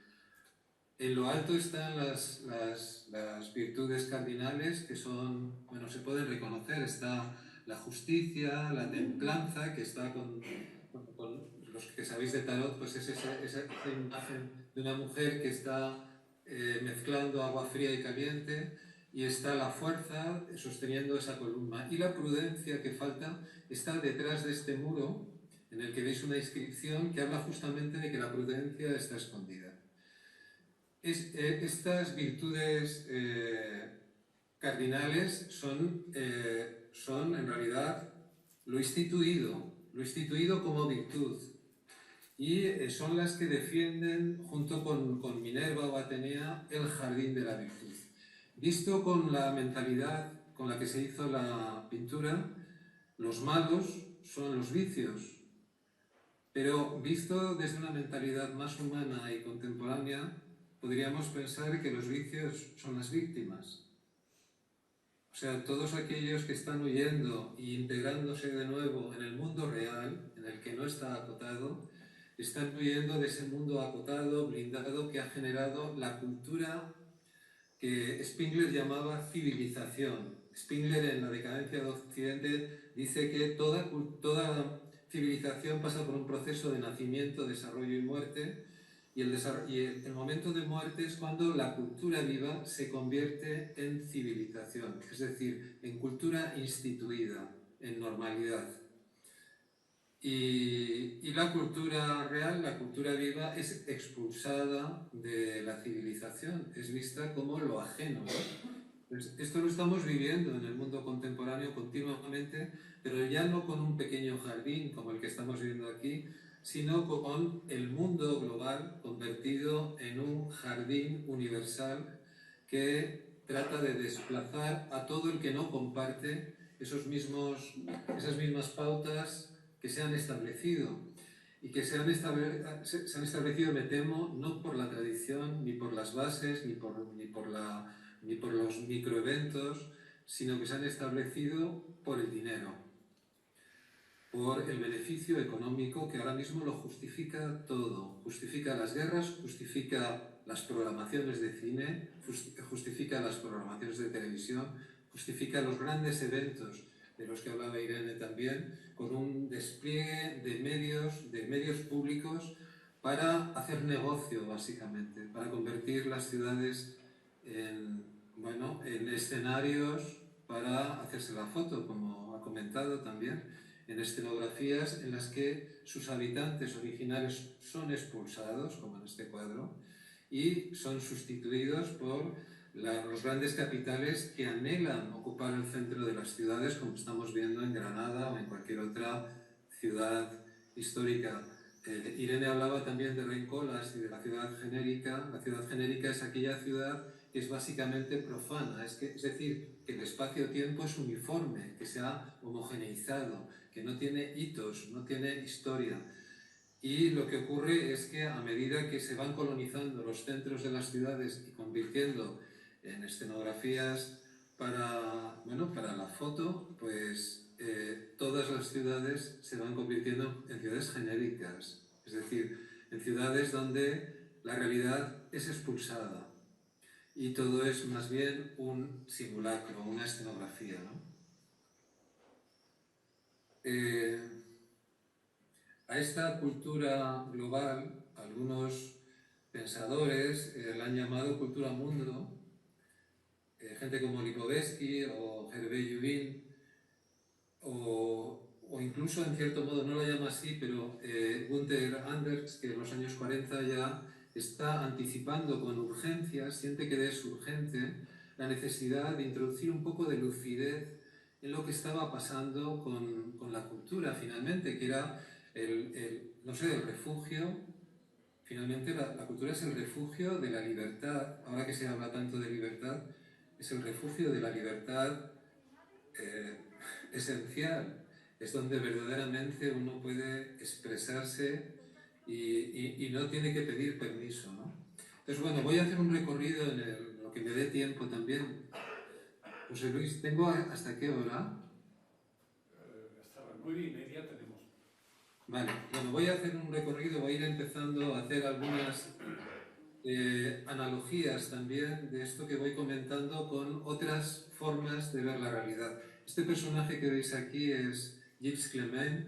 En lo alto están las virtudes cardinales que son, bueno, se pueden reconocer. Está la justicia, la templanza, que está con los que sabéis de tarot, pues es esa imagen de una mujer que está mezclando agua fría y caliente, y está la fuerza sosteniendo esa columna. Y la prudencia que falta está detrás de este muro, en el que veis una inscripción que habla justamente de que la prudencia está escondida. Estas virtudes cardinales son en realidad lo instituido como virtud, y son las que defienden, junto con Minerva o Atenea, el jardín de la virtud. Visto con la mentalidad con la que se hizo la pintura, los malos son los vicios, pero visto desde una mentalidad más humana y contemporánea, podríamos pensar que los vicios son las víctimas. O sea, todos aquellos que están huyendo e integrándose de nuevo en el mundo real, en el que no está acotado, están huyendo de ese mundo acotado, blindado, que ha generado la cultura que Spengler llamaba civilización. Spengler, en La decadencia de Occidente, dice que toda civilización pasa por un proceso de nacimiento, desarrollo y muerte, y el momento de muerte es cuando la cultura viva se convierte en civilización, es decir, en cultura instituida, en normalidad. Y la cultura real, la cultura viva, es expulsada de la civilización, es vista como lo ajeno. Pues esto lo estamos viviendo en el mundo contemporáneo continuamente, pero ya no con un pequeño jardín como el que estamos viendo aquí, sino con el mundo global convertido en un jardín universal que trata de desplazar a todo el que no comparte esas mismas pautas que se han establecido, y que se han establecido, me temo, no por la tradición, ni por las bases, ni por los microeventos, sino que se han establecido por el dinero, por el beneficio económico, que ahora mismo lo justifica todo. Justifica las guerras, justifica las programaciones de cine, justifica las programaciones de televisión, justifica los grandes eventos de los que hablaba Irene también, con un despliegue de medios públicos para hacer negocio, básicamente, para convertir las ciudades en escenarios para hacerse la foto, como ha comentado también, en escenografías en las que sus habitantes originales son expulsados, como en este cuadro, y son sustituidos por los grandes capitales que anhelan ocupar el centro de las ciudades, como estamos viendo en Granada o en cualquier otra ciudad histórica. Irene hablaba también de Rencolas y de la ciudad genérica. La ciudad genérica es aquella ciudad que es básicamente profana, es decir, que el espacio-tiempo es uniforme, que se ha homogeneizado, que no tiene hitos, no tiene historia. Y lo que ocurre es que a medida que se van colonizando los centros de las ciudades y convirtiendo en escenografías para la foto, pues todas las ciudades se van convirtiendo en ciudades genéricas, es decir, en ciudades donde la realidad es expulsada y todo es más bien un simulacro, una escenografía, ¿no? A esta cultura global, algunos pensadores la han llamado cultura mundo, gente como Lipovetsky o Hervé Lubin, o incluso en cierto modo, no la llama así, pero Gunther Anders, que en los años 40 ya está anticipando con urgencia, siente que es urgente la necesidad de introducir un poco de lucidez en lo que estaba pasando con la cultura finalmente, que era no sé, el refugio. Finalmente la cultura es el refugio de la libertad. Ahora que se habla tanto de libertad, es el refugio de la libertad esencial. Es donde verdaderamente uno puede expresarse y no tiene que pedir permiso, ¿no? Entonces, bueno, voy a hacer un recorrido en lo que me dé tiempo también. José Luis, ¿tengo hasta qué hora? Hasta las 9:30 tenemos. Vale, bueno, voy a hacer un recorrido, voy a ir empezando a hacer algunas analogías también de esto que voy comentando con otras formas de ver la realidad. Este personaje que veis aquí es Gilles Clement.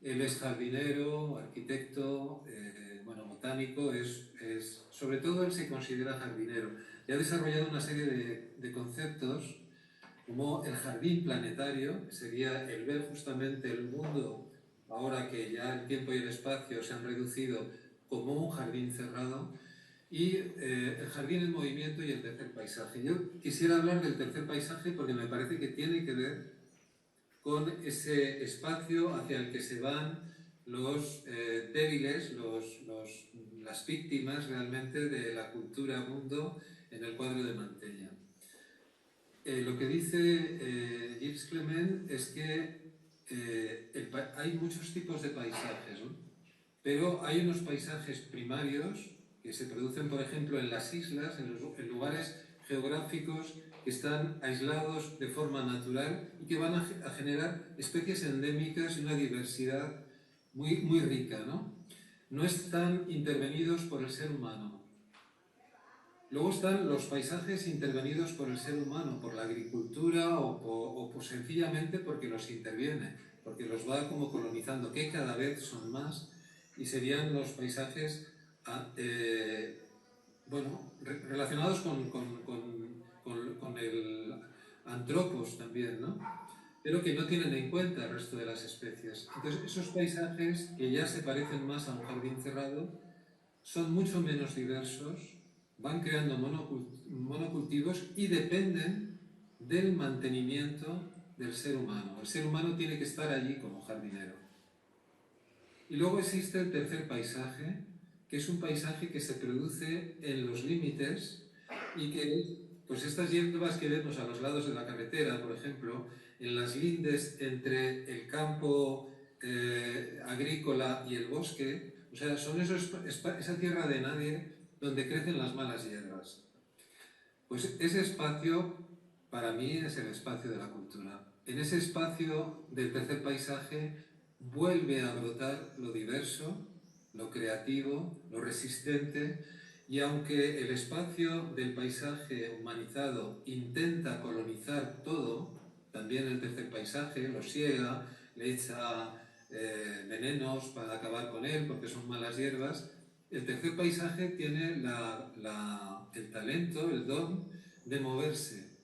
Él es jardinero, arquitecto, bueno, botánico, sobre todo él se considera jardinero y ha desarrollado una serie de conceptos como el jardín planetario, que sería el ver justamente el mundo, ahora que ya el tiempo y el espacio se han reducido, como un jardín cerrado, y el jardín en movimiento y el tercer paisaje. Yo quisiera hablar del tercer paisaje porque me parece que tiene que ver con ese espacio hacia el que se van los débiles, las víctimas realmente de la cultura mundo en el cuadro de Mantella. Lo que dice Gilles Clement es que hay muchos tipos de paisajes, ¿no? Pero hay unos paisajes primarios que se producen, por ejemplo, en las islas, en lugares geográficos que están aislados de forma natural y que van a generar especies endémicas y una diversidad muy, muy rica, ¿no? No están intervenidos por el ser humano. Luego están los paisajes intervenidos por el ser humano, por la agricultura o sencillamente porque los interviene, porque los va como colonizando, que cada vez son más, y serían los paisajes relacionados con el antropos también, ¿no? Pero que no tienen en cuenta el resto de las especies. Entonces, esos paisajes que ya se parecen más a un jardín cerrado son mucho menos diversos, van creando monocultivos y dependen del mantenimiento del ser humano. El ser humano tiene que estar allí como jardinero. Y luego existe el tercer paisaje, que es un paisaje que se produce en los límites y que, pues estas hierbas que vemos a los lados de la carretera, por ejemplo, en las lindes entre el campo agrícola y el bosque, o sea, son esa tierra de nadie donde crecen las malas hierbas. Pues ese espacio, para mí, es el espacio de la cultura. En ese espacio del tercer paisaje vuelve a brotar lo diverso, lo creativo, lo resistente, y aunque el espacio del paisaje humanizado intenta colonizar todo, también el tercer paisaje lo ciega, le echa venenos para acabar con él porque son malas hierbas, el tercer paisaje tiene el talento, el don de moverse.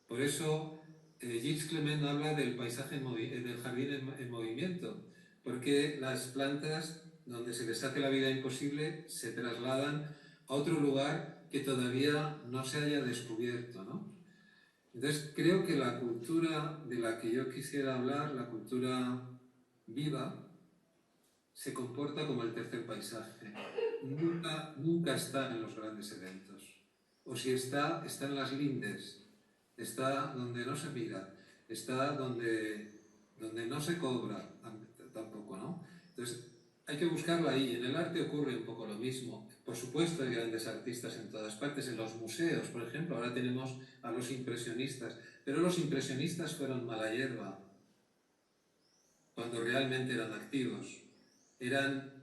Por eso Gilles Clement habla del paisaje del jardín en movimiento, porque las plantas, donde se les hace la vida imposible, se trasladan a otro lugar que todavía no se haya descubierto, ¿no? Entonces creo que la cultura de la que yo quisiera hablar, la cultura viva, se comporta como el tercer paisaje. Nunca está en los grandes eventos. O si está en las lindes, está donde no se mira, está donde no se cobra tampoco, ¿no? Entonces, hay que buscarla ahí. En el arte ocurre un poco lo mismo. Por supuesto, hay grandes artistas en todas partes. En los museos, por ejemplo, ahora tenemos a los impresionistas. Pero los impresionistas fueron mala hierba cuando realmente eran activos. Eran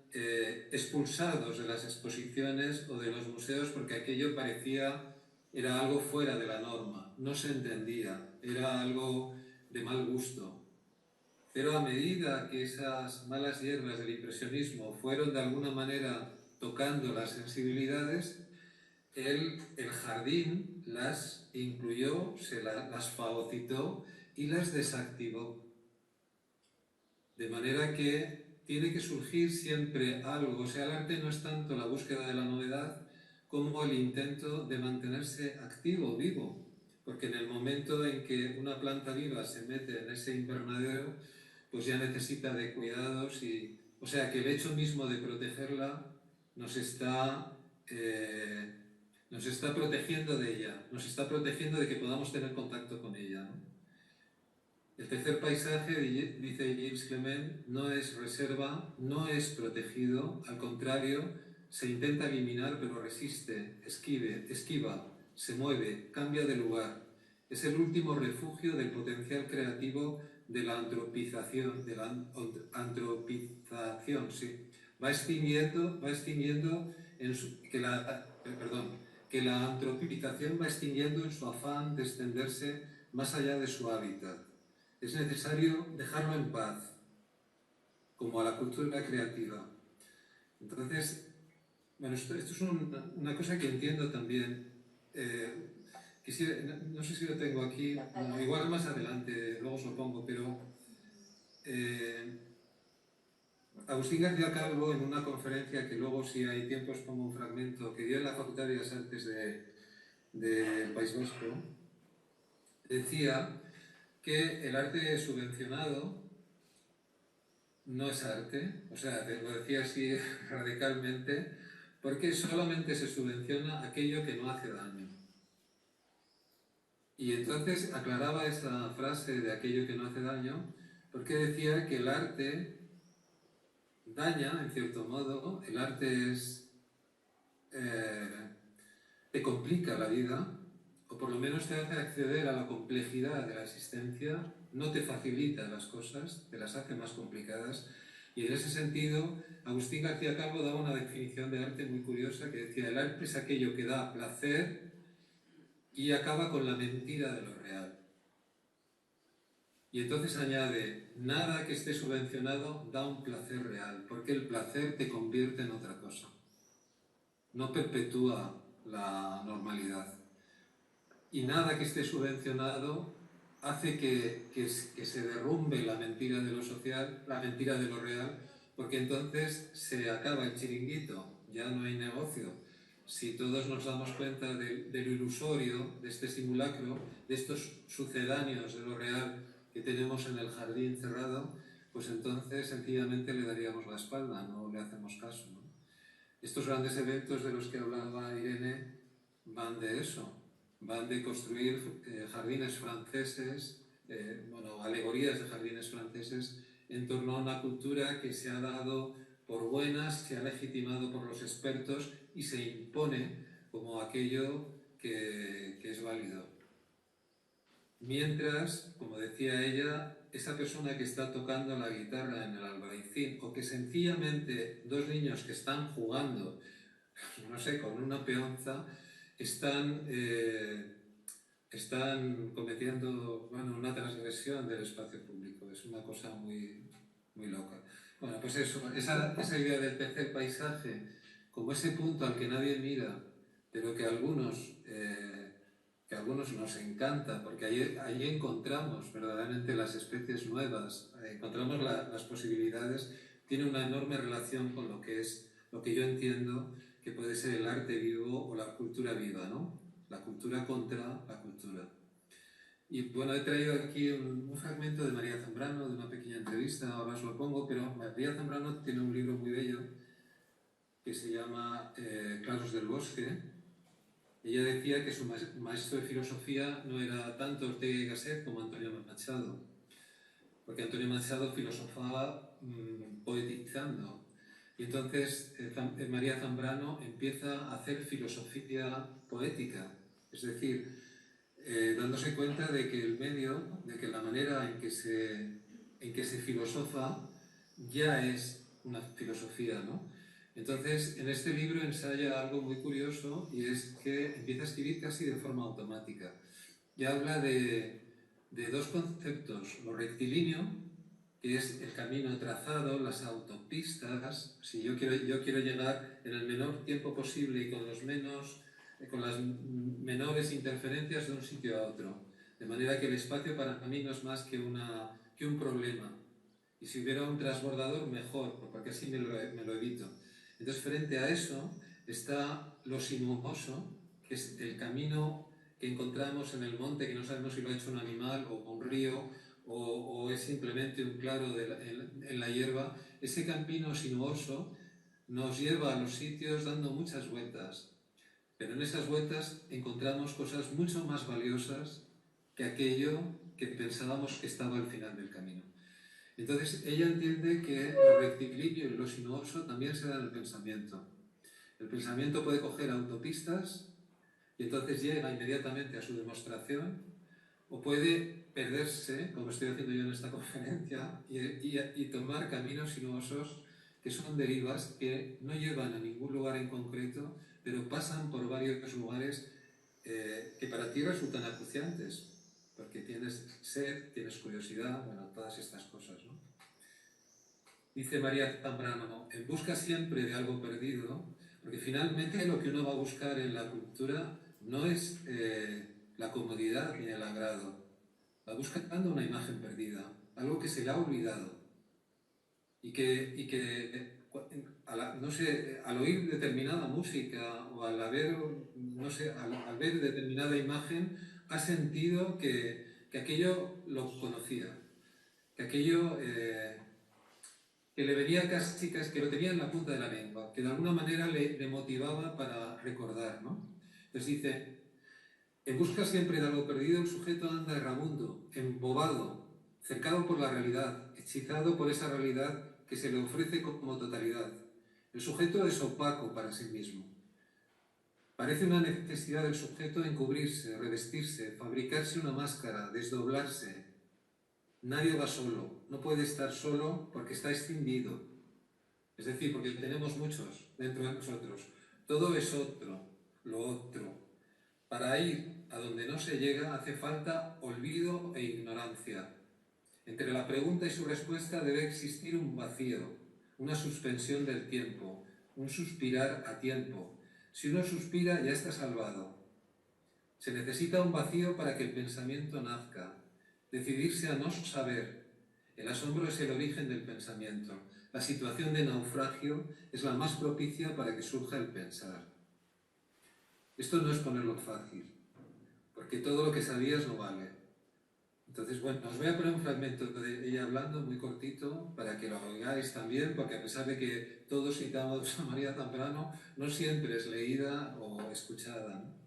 expulsados de las exposiciones o de los museos porque aquello era algo fuera de la norma, no se entendía, era algo de mal gusto. Pero a medida que esas malas hierbas del impresionismo fueron de alguna manera tocando las sensibilidades, el jardín las incluyó, las fagocitó y las desactivó. De manera que tiene que surgir siempre algo. O sea, el arte no es tanto la búsqueda de la novedad como el intento de mantenerse activo, vivo. Porque en el momento en que una planta viva se mete en ese invernadero, pues ya necesita de cuidados y O sea que el hecho mismo de protegerla nos está protegiendo de ella, nos está protegiendo de que podamos tener contacto con ella, ¿no? El tercer paisaje, dice Gilles Clement, no es reserva, no es protegido, al contrario, se intenta eliminar pero resiste, esquiva, se mueve, cambia de lugar. Es el último refugio del potencial creativo de la antropización, sí. Va extinguiendo que la antropización va extinguiendo en su afán de extenderse más allá de su hábitat. Es necesario dejarlo en paz, como a la cultura creativa. Entonces, bueno, esto es una cosa que entiendo también. No sé si lo tengo aquí, no, igual más adelante, luego os lo pongo, pero Agustín García Calvo, en una conferencia que luego, si hay tiempo, os pongo un fragmento, que dio en la Facultad de Bellas Artes del País Vasco, decía que el arte subvencionado no es arte, o sea, lo decía así radicalmente, porque solamente se subvenciona aquello que no hace daño. Y entonces aclaraba esa frase de aquello que no hace daño, porque decía que el arte daña, en cierto modo, el arte te complica la vida, o por lo menos te hace acceder a la complejidad de la existencia, no te facilita las cosas, te las hace más complicadas. Y en ese sentido, Agustín García Calvo daba una definición de arte muy curiosa que decía: el arte es aquello que da placer y acaba con la mentira de lo real. Y entonces añade: nada que esté subvencionado da un placer real, porque el placer te convierte en otra cosa, no perpetúa la normalidad. Y nada que esté subvencionado hace que se derrumbe la mentira de lo social, la mentira de lo real, porque entonces se acaba el chiringuito, ya no hay negocio. Si todos nos damos cuenta de lo ilusorio, de este simulacro, de estos sucedáneos de lo real que tenemos en el jardín cerrado, pues entonces sencillamente le daríamos la espalda, no le hacemos caso, ¿no? Estos grandes eventos de los que hablaba Irene van de eso. Van de construir jardines franceses, alegorías de jardines franceses en torno a una cultura que se ha dado por buenas, se ha legitimado por los expertos y se impone como aquello que es válido. Mientras, como decía ella, esa persona que está tocando la guitarra en el Albaicín, o que sencillamente dos niños que están jugando, no sé, con una peonza, están cometiendo una transgresión del espacio público. Es una cosa muy, muy loca. Bueno, pues eso, esa idea del tercer paisaje, como ese punto al que nadie mira, pero que a algunos nos encanta, porque ahí encontramos verdaderamente las especies nuevas, encontramos las posibilidades, tiene una enorme relación con lo que yo entiendo que puede ser el arte vivo o la cultura viva, ¿no? La cultura contra la cultura. Y bueno, he traído aquí un fragmento de María Zambrano, de una pequeña entrevista, ahora os lo pongo, pero María Zambrano tiene un libro muy bello que se llama Claros del Bosque. Ella decía que su maestro de filosofía no era tanto Ortega y Gasset como Antonio Machado, porque Antonio Machado filosofaba poetizando. Y entonces María Zambrano empieza a hacer filosofía poética, es decir, dándose cuenta de que el medio, de que la manera en que se filosofa ya es una filosofía, ¿no? Entonces, en este libro ensaya algo muy curioso, y es que empieza a escribir casi de forma automática. Y habla de dos conceptos: lo rectilíneo, que es el camino trazado, las autopistas. Si yo quiero llegar en el menor tiempo posible y con las menores interferencias de un sitio a otro, de manera que el espacio para mí no es más que un problema. Y si hubiera un transbordador, mejor, porque así me lo evito. Entonces, frente a eso está lo sinuoso, que es el camino que encontramos en el monte, que no sabemos si lo ha hecho un animal o un río o es simplemente un claro en la hierba, ese camino sinuoso nos lleva a los sitios dando muchas vueltas. Pero en esas vueltas encontramos cosas mucho más valiosas que aquello que pensábamos que estaba al final del camino. Entonces ella entiende que lo rectilíneo y lo sinuoso también se da en el pensamiento. El pensamiento puede coger autopistas y entonces llega inmediatamente a su demostración, o puede perderse, como estoy haciendo yo en esta conferencia, y tomar caminos sinuosos que son derivas que no llevan a ningún lugar en concreto, pero pasan por varios lugares que para ti resultan acuciantes, porque tienes sed, tienes curiosidad, bueno, todas estas cosas, ¿no? Dice María Zambrano, en busca siempre de algo perdido, porque finalmente lo que uno va a buscar en la cultura no es la comodidad ni el agrado, va buscando una imagen perdida, algo que se le ha olvidado y que no sé, al oír determinada música o al ver, no sé, al ver determinada imagen, ha sentido que aquello lo conocía, que aquello que le venía casi, que lo tenía en la punta de la lengua, que de alguna manera le motivaba para recordar, ¿no? Entonces dice, en busca siempre de algo perdido, el sujeto anda errabundo, embobado, cercado por la realidad, hechizado por esa realidad que se le ofrece como totalidad. El sujeto es opaco para sí mismo. Parece una necesidad del sujeto encubrirse, revestirse, fabricarse una máscara, desdoblarse. Nadie va solo, no puede estar solo porque está escindido. Es decir, porque tenemos muchos dentro de nosotros. Todo es otro, lo otro. Para ir a donde no se llega hace falta olvido e ignorancia. Entre la pregunta y su respuesta debe existir un vacío, una suspensión del tiempo, un suspirar a tiempo. Si uno suspira ya está salvado. Se necesita un vacío para que el pensamiento nazca. Decidirse a no saber. El asombro es el origen del pensamiento. La situación de naufragio es la más propicia para que surja el pensar. Esto no es ponerlo fácil, porque todo lo que sabías no vale. Entonces, bueno, os voy a poner un fragmento de ella hablando, muy cortito, para que lo oigáis también, porque a pesar de que todos citamos a María Zambrano, no siempre es leída o escuchada, ¿no?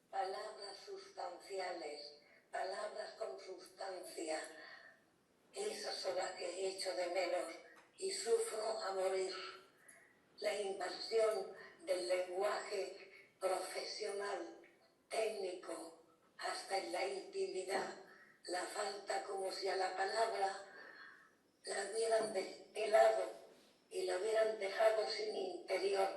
Palabras sustanciales, palabras con sustancia, esas son las que he hecho de menos y sufro a morir. La invasión del lenguaje profesional, técnico, hasta en la intimidad, la falta como si a la palabra la hubieran helado y la hubieran dejado sin interior.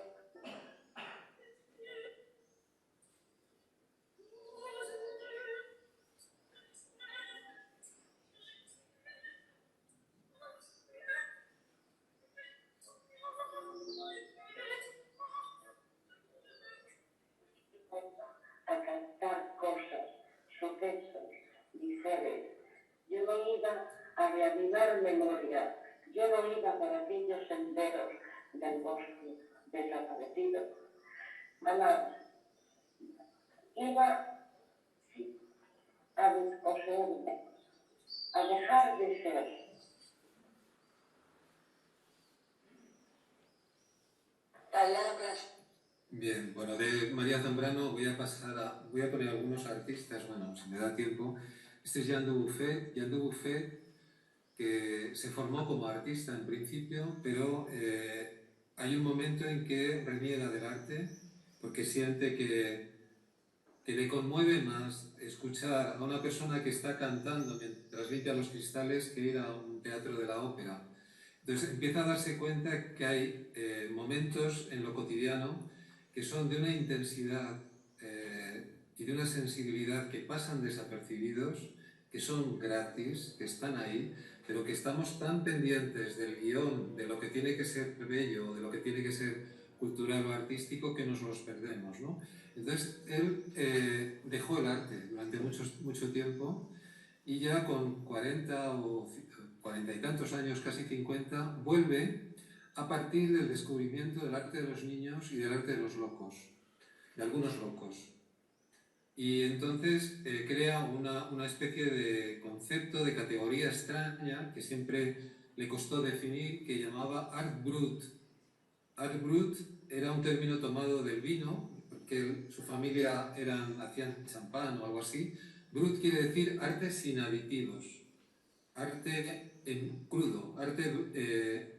A cantar cosas, sucesos, diceres. Yo no iba a reavivar memoria, yo no iba por aquellos senderos del bosque desaparecido. Iba a descoserme, a dejar de ser. Palabras. Bien, bueno, de María Zambrano voy a poner algunos artistas, bueno, si me da tiempo. Este es Jean Dubuffet. Jean Dubuffet, que se formó como artista en principio, pero hay un momento en que reniega del arte porque siente que le conmueve más escuchar a una persona que está cantando mientras limpia los cristales que ir a un teatro de la ópera. Entonces empieza a darse cuenta que hay momentos en lo cotidiano que son de una intensidad y de una sensibilidad que pasan desapercibidos, que son gratis, que están ahí, pero que estamos tan pendientes del guión, de lo que tiene que ser bello, de lo que tiene que ser cultural o artístico, que nos los perdemos, ¿no? Entonces él dejó el arte durante mucho tiempo y ya con 40 o 40 y tantos años, casi 50, vuelve a partir del descubrimiento del arte de los niños y del arte de los locos, de algunos locos. Y entonces crea una especie de concepto, de categoría extraña que siempre le costó definir, que llamaba Art Brut. Art Brut era un término tomado del vino, porque su familia hacían champán o algo así. Brut quiere decir arte sin aditivos, arte en crudo, arte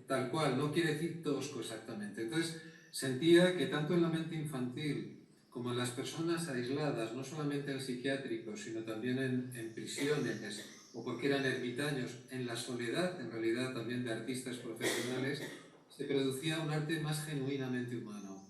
tal cual, no quiere decir tosco exactamente. Entonces sentía que tanto en la mente infantil como en las personas aisladas, no solamente en psiquiátricos, sino también en prisiones, o porque eran ermitaños, en la soledad, en realidad también de artistas profesionales, se producía un arte más genuinamente humano,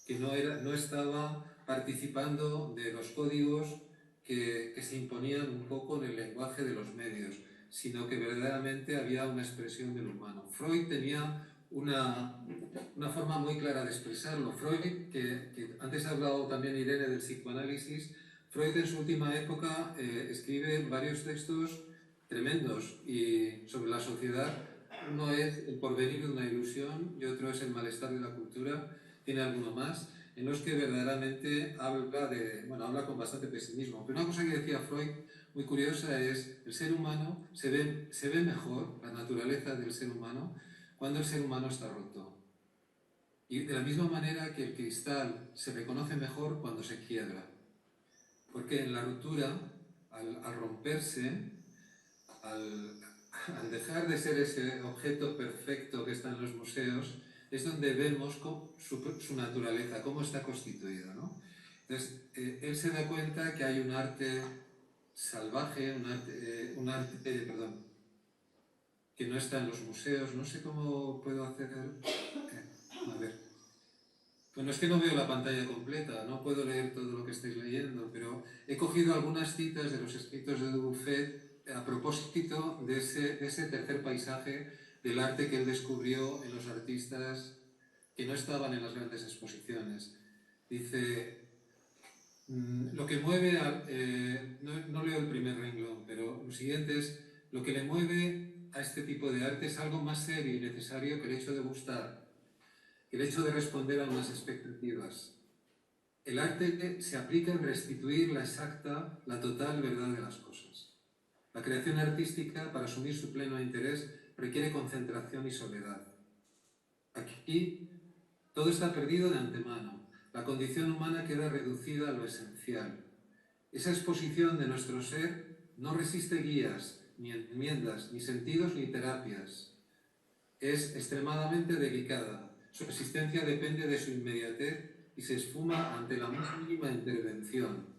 que no estaba participando de los códigos que se imponían un poco en el lenguaje de los medios, sino que verdaderamente había una expresión del humano. Freud tenía una forma muy clara de expresarlo. Freud, que antes ha hablado también Irene del psicoanálisis, Freud en su última época escribe varios textos tremendos y sobre la sociedad. Uno es El porvenir de una ilusión y otro es El malestar de la cultura. Tiene alguno más, en los que verdaderamente habla con bastante pesimismo. Pero una cosa que decía Freud muy curiosa es: el ser humano se ve mejor, la naturaleza del ser humano, cuando el ser humano está roto. Y de la misma manera que el cristal se reconoce mejor cuando se quiebra. Porque en la ruptura, al romperse, al dejar de ser ese objeto perfecto que está en los museos, es donde vemos su naturaleza, cómo está constituida, ¿no? Entonces, él se da cuenta que hay un arte salvaje, que no está en los museos. No sé cómo puedo hacer... a ver. Bueno, es que no veo la pantalla completa, no puedo leer todo lo que estáis leyendo, pero he cogido algunas citas de los escritos de Dubuffet a propósito de ese tercer paisaje del arte que él descubrió en los artistas que no estaban en las grandes exposiciones. Dice, lo que mueve, no leo el primer renglón, pero lo siguiente es: lo que le mueve a este tipo de arte es algo más serio y necesario que el hecho de gustar, el hecho de responder a unas expectativas. El arte se aplica en restituir la exacta, la total verdad de las cosas. La creación artística, para asumir su pleno interés, requiere concentración y soledad. Aquí todo está perdido de antemano. La condición humana queda reducida a lo esencial. Esa exposición de nuestro ser no resiste guías, ni enmiendas, ni sentidos, ni terapias. Es extremadamente delicada. Su existencia depende de su inmediatez y se esfuma ante la más mínima intervención.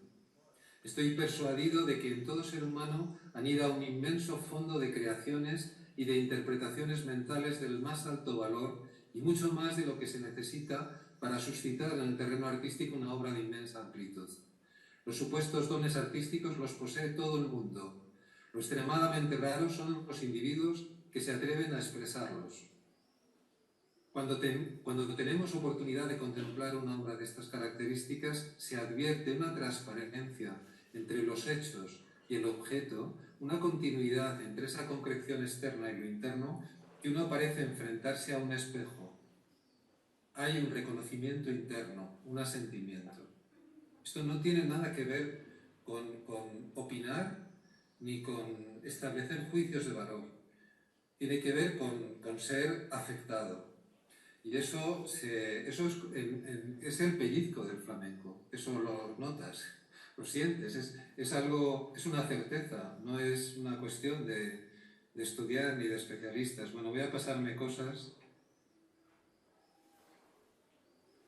Estoy persuadido de que en todo ser humano anida un inmenso fondo de creaciones y de interpretaciones mentales del más alto valor y mucho más de lo que se necesita para suscitar en el terreno artístico una obra de inmensa amplitud. Los supuestos dones artísticos los posee todo el mundo. Lo extremadamente raros son los individuos que se atreven a expresarlos. Cuando tenemos oportunidad de contemplar una obra de estas características, se advierte una transparencia entre los hechos y el objeto, una continuidad entre esa concreción externa y lo interno, que uno parece enfrentarse a un espejo. Hay un reconocimiento interno, un asentimiento. Esto no tiene nada que ver con opinar ni con establecer juicios de valor. Tiene que ver con ser afectado. Y eso es el pellizco del flamenco. Eso lo notas, lo sientes. Es una certeza, no es una cuestión de estudiar ni de especialistas. Bueno, voy a pasarme cosas.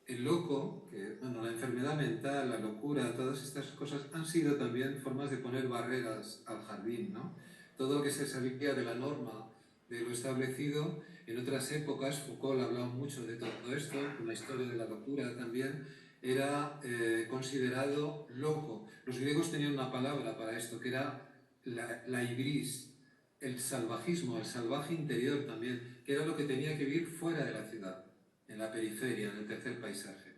El loco, la enfermedad mental, la locura, todas estas cosas han sido también formas de poner barreras al jardín, ¿no? Todo lo que se salía de la norma, de lo establecido. En otras épocas, Foucault ha hablado mucho de todo esto, una historia de la locura también, era considerado loco. Los griegos tenían una palabra para esto, que era la hibris, el salvajismo, el salvaje interior también, que era lo que tenía que vivir fuera de la ciudad, en la periferia, en el tercer paisaje.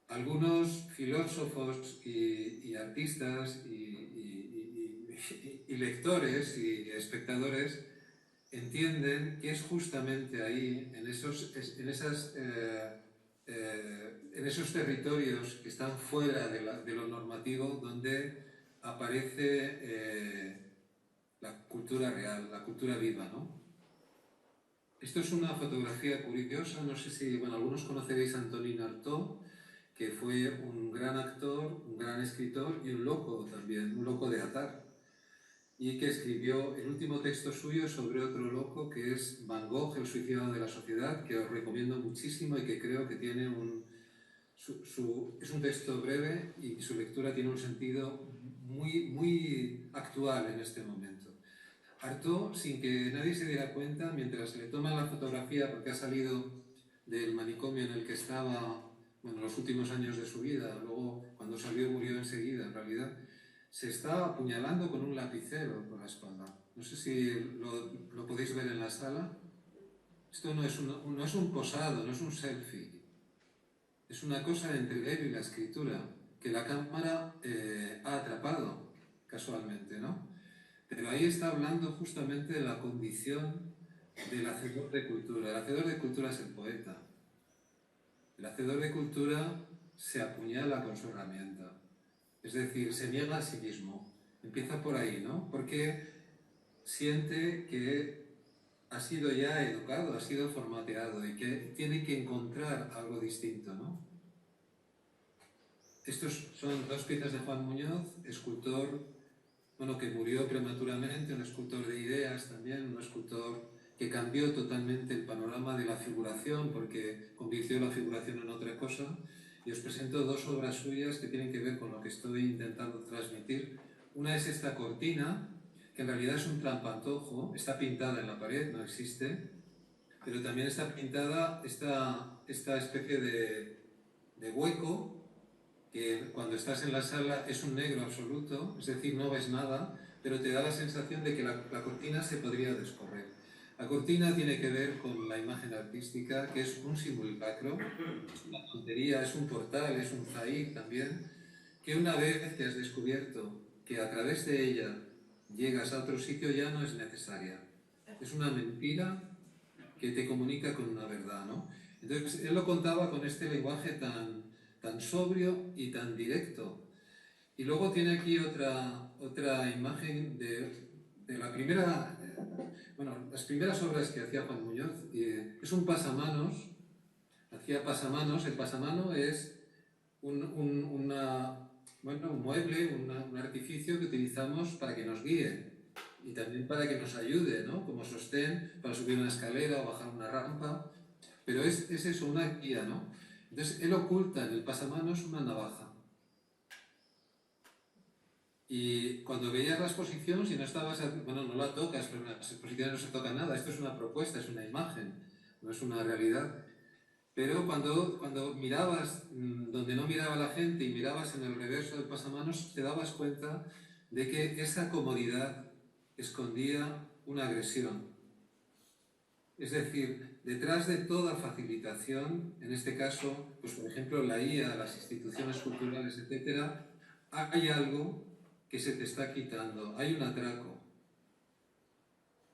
Algunos filósofos y artistas y lectores y espectadores entienden que es justamente ahí, en en esos territorios que están fuera de lo normativo, donde aparece la cultura real, la cultura viva, ¿no? Esto es una fotografía curiosa, no sé si, bueno, algunos conoceréis a Antonin Artaud, que fue un gran actor, un gran escritor y un loco también, un loco de atar, y que escribió el último texto suyo sobre otro loco que es Van Gogh, el suicidado de la sociedad, que os recomiendo muchísimo y que creo que tiene es un texto breve y su lectura tiene un sentido muy actual en este momento. Artaud, sin que nadie se diera cuenta, mientras le toman la fotografía porque ha salido del manicomio en el que estaba, bueno, los últimos años de su vida, luego cuando salió murió enseguida en realidad, se está apuñalando con un lapicero por la espalda. No sé si lo podéis ver en la sala. Esto no es un posado, no es un selfie. Es una cosa entre él y la escritura, que la cámara ha atrapado casualmente, ¿no? Pero ahí está hablando justamente de la condición del hacedor de cultura. El hacedor de cultura es el poeta. El hacedor de cultura se apuñala con su herramienta. Es decir, se niega a sí mismo. Empieza por ahí, ¿no? Porque siente que ha sido ya educado, ha sido formateado y que tiene que encontrar algo distinto, ¿no? Estos son dos piezas de Juan Muñoz, escultor, bueno, que murió prematuramente, un escultor de ideas también, un escultor que cambió totalmente el panorama de la figuración porque convirtió la figuración en otra cosa. Y os presento dos obras suyas que tienen que ver con lo que estoy intentando transmitir. Una es esta cortina, que en realidad es un trampantojo, está pintada en la pared, no existe, pero también está pintada esta especie de hueco que cuando estás en la sala es un negro absoluto, es decir, no ves nada, pero te da la sensación de que la cortina se podría descorrer. La cortina tiene que ver con la imagen artística, que es un simulacro, es una tontería, es un portal, es un zahir también, que una vez que has descubierto que a través de ella llegas a otro sitio ya no es necesaria. Es una mentira que te comunica con una verdad, ¿no? Entonces, él lo contaba con este lenguaje tan sobrio y tan directo. Y luego tiene aquí otra imagen de la primera, las primeras obras que hacía Juan Muñoz. Es un pasamanos, hacía pasamanos. El pasamano es un mueble, un artificio que utilizamos para que nos guíe y también para que nos ayude, ¿no? Como sostén para subir una escalera o bajar una rampa. Pero es eso, una guía, ¿no? Entonces, él oculta en el pasamanos una navaja. Y cuando veías la exposición, si no estabas, bueno, no la tocas, pero en las exposiciones no se toca nada, esto es una propuesta, es una imagen, no es una realidad. Pero cuando mirabas donde no miraba la gente y mirabas en el reverso del pasamanos, te dabas cuenta de que esa comodidad escondía una agresión. Es decir, detrás de toda facilitación, en este caso, pues por ejemplo la IA, las instituciones culturales, etc., hay algo que se te está quitando, hay un atraco.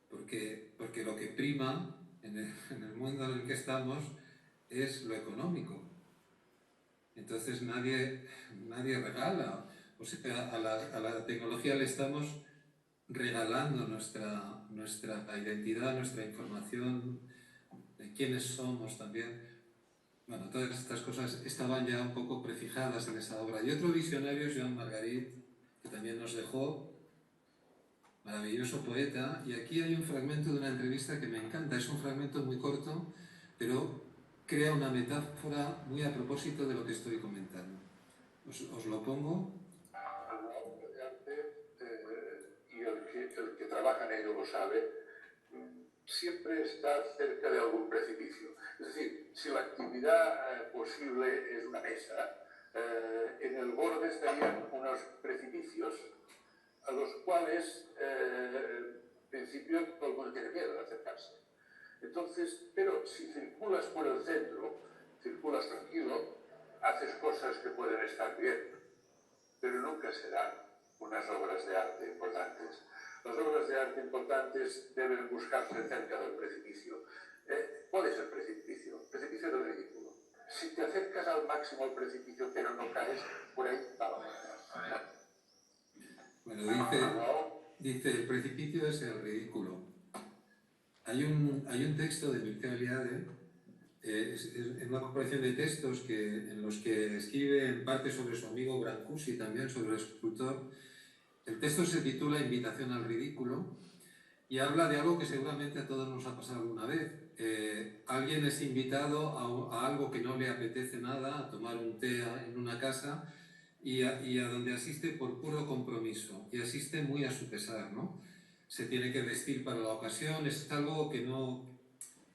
Porque lo que prima en el mundo en el que estamos es lo económico. Entonces nadie regala. O sea, a la tecnología le estamos regalando nuestra identidad, nuestra información, de quiénes somos también. Bueno, todas estas cosas estaban ya un poco prefijadas en esa obra. Y otro visionario es Joan Margarit, que también nos dejó, maravilloso poeta, y aquí hay un fragmento de una entrevista que me encanta. Es un fragmento muy corto, pero crea una metáfora muy a propósito de lo que estoy comentando. Os lo pongo. La obra de arte, y el que trabaja en ello lo sabe, siempre está cerca de algún precipicio. Es decir, si la actividad posible es una mesa, en el borde estarían unos precipicios a los cuales, en principio, todo el mundo tiene miedo de acercarse. Entonces, pero si circulas por el centro, circulas tranquilo, haces cosas que pueden estar bien, pero nunca serán unas obras de arte importantes. Las obras de arte importantes deben buscarse cerca del precipicio. ¿Cuál es el precipicio? El precipicio del ridículo. si te acercas al máximo al precipicio pero no caes, por ahí va la manera. Bueno, dice, el precipicio es el ridículo. Hay un texto de Mircea Eliade, es una compilación de textos en los que escribe en parte sobre su amigo Brancusi, también sobre el escultor. El texto se titula Invitación al ridículo y habla de algo que seguramente a todos nos ha pasado alguna vez. Alguien es invitado a algo que no le apetece nada, a tomar un té en una casa y a donde asiste por puro compromiso, y asiste muy a su pesar, ¿no? Se tiene que vestir para la ocasión, es algo que no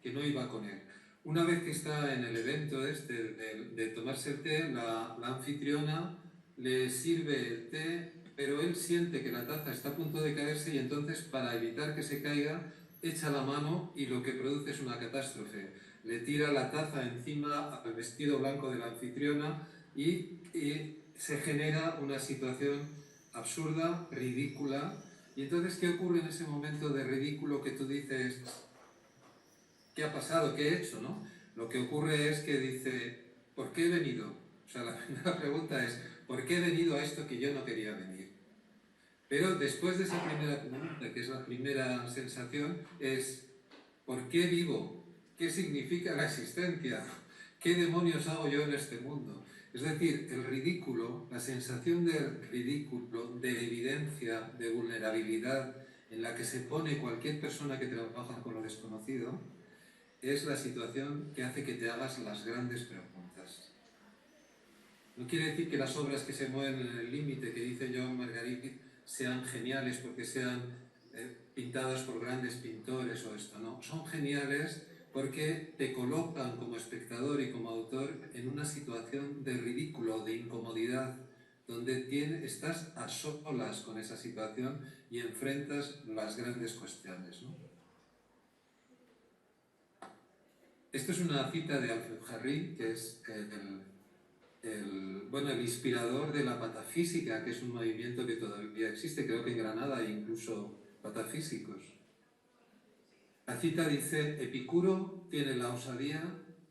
iba con él. Una vez que está en el evento de tomarse el té, la anfitriona le sirve el té, pero él siente que la taza está a punto de caerse y entonces, para evitar que se caiga, echa la mano y lo que produce es una catástrofe. Le tira la taza encima al vestido blanco de la anfitriona y se genera una situación absurda, ridícula. Y entonces, ¿qué ocurre en ese momento de ridículo que tú dices, ¿qué ha pasado? ¿Qué he hecho? ¿No? Lo que ocurre es que dice, ¿por qué he venido? O sea, la primera pregunta es, ¿por qué he venido a esto que yo no quería venir? Pero después de esa primera pregunta, que es la primera sensación, es, ¿por qué vivo? ¿Qué significa la existencia? ¿Qué demonios hago yo en este mundo? Es decir, el ridículo, la sensación de ridículo, de evidencia, de vulnerabilidad en la que se pone cualquier persona que trabaja con lo desconocido, es la situación que hace que te hagas las grandes preguntas. No quiere decir que las obras que se mueven en el límite, que dice Joan Margarit, sean geniales porque sean pintadas por grandes pintores o esto, no. Son geniales porque te colocan como espectador y como autor en una situación de ridículo, de incomodidad, donde estás a solas con esa situación y enfrentas las grandes cuestiones, ¿no? Esto es una cita de Alfred Jarry, que es el inspirador de la patafísica, que es un movimiento que todavía existe, creo que en Granada hay incluso patafísicos. La cita dice, Epicuro tiene la osadía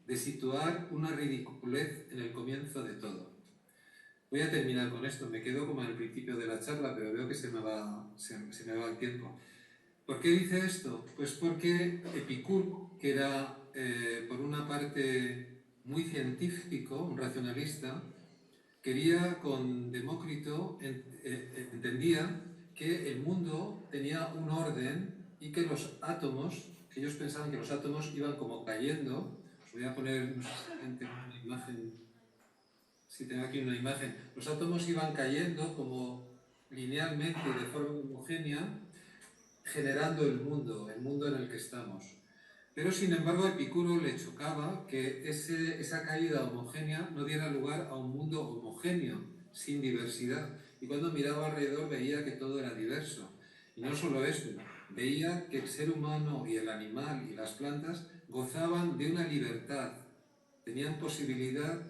de situar una ridiculez en el comienzo de todo. Voy a terminar con esto, me quedo como en el principio de la charla, pero veo que se me va el tiempo. ¿Por qué dice esto? Pues porque Epicuro, que era por una parte muy científico, un racionalista, quería con Demócrito, entendía que el mundo tenía un orden y que los átomos, que ellos pensaban que los átomos iban como cayendo. Os voy a poner, no sé si tengo una imagen, si tengo aquí una imagen, los átomos iban cayendo como linealmente y de forma homogénea, generando el mundo en el que estamos. Pero sin embargo a Epicuro le chocaba que esa caída homogénea no diera lugar a un mundo homogéneo, sin diversidad. Y cuando miraba alrededor veía que todo era diverso. Y no solo esto, veía que el ser humano y el animal y las plantas gozaban de una libertad, tenían posibilidad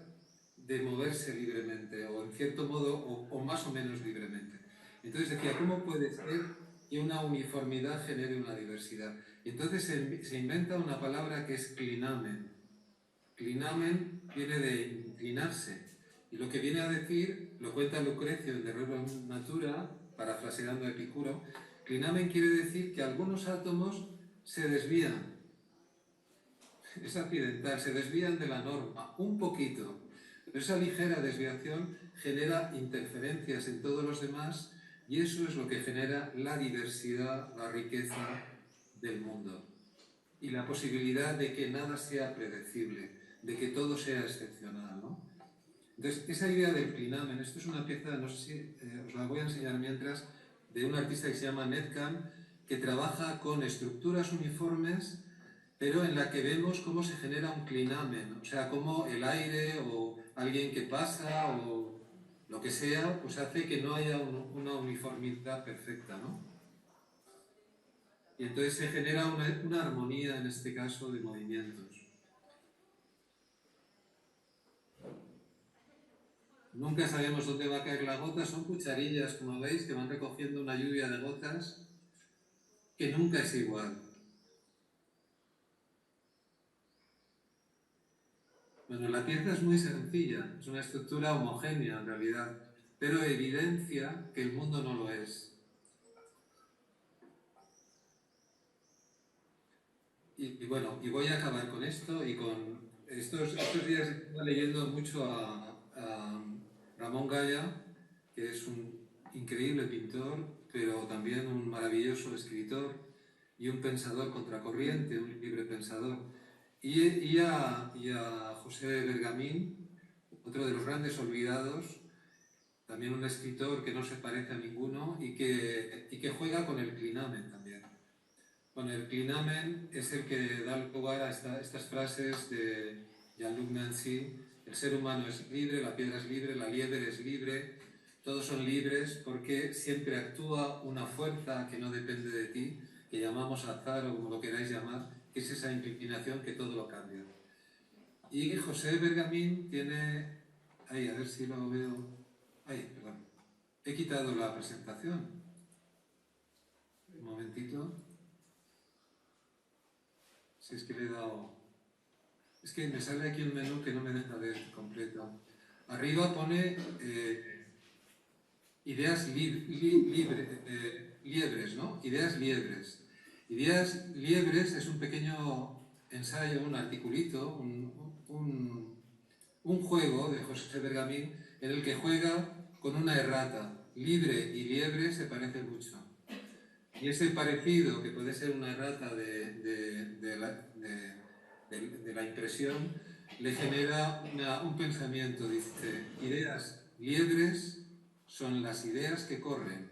de moverse libremente, o en cierto modo, o más o menos libremente. Entonces decía, ¿cómo puede ser que una uniformidad genere una diversidad? Y entonces se inventa una palabra que es clinamen. Clinamen viene de inclinarse. Y lo que viene a decir, lo cuenta Lucrecio en De Rerum Natura, parafraseando a Epicuro, clinamen quiere decir que algunos átomos se desvían. Es accidental, se desvían de la norma, un poquito. Pero esa ligera desviación genera interferencias en todos los demás y eso es lo que genera la diversidad, la riqueza del mundo. Y la posibilidad de que nada sea predecible, de que todo sea excepcional, ¿no? Entonces, esa idea del clinamen, esto es una pieza, no sé si os la voy a enseñar mientras, de un artista que se llama Ned Kahn, que trabaja con estructuras uniformes, pero en la que vemos cómo se genera un clinamen, o sea, cómo el aire o alguien que pasa o lo que sea, pues hace que no haya una uniformidad perfecta, ¿no? Y entonces se genera una armonía, en este caso, de movimientos. Nunca sabemos dónde va a caer la gota, son cucharillas, como veis, que van recogiendo una lluvia de gotas que nunca es igual. Bueno, la pieza es muy sencilla, es una estructura homogénea en realidad, pero evidencia que el mundo no lo es. Y bueno, y voy a acabar con esto y con estos días estoy leyendo mucho a Ramón Gaya, que es un increíble pintor, pero también un maravilloso escritor y un pensador contracorriente, un libre pensador. Y a José Bergamín, otro de los grandes olvidados, también un escritor que no se parece a ninguno y que juega con el clinamen también. Bueno, el clinamen es el que da lugar a estas frases de Jean-Luc Nancy: el ser humano es libre, la piedra es libre, la liebre es libre, todos son libres porque siempre actúa una fuerza que no depende de ti, que llamamos azar o como lo queráis llamar, que es esa inclinación que todo lo cambia. Y José Bergamín tiene... Ay, a ver si lo veo... Ay, perdón. He quitado la presentación. Un momentito. Si es que le he dado... Es que me sale aquí un menú que no me deja ver completo. Arriba pone ideas liebres, ¿no? Ideas liebres. Ideas liebres es un pequeño ensayo, un articulito, un juego de José Bergamín en el que juega con una errata. Libre y liebre se parecen mucho. Y ese parecido, que puede ser una errata de la impresión, le genera un pensamiento. Dice: ideas liebres son las ideas que corren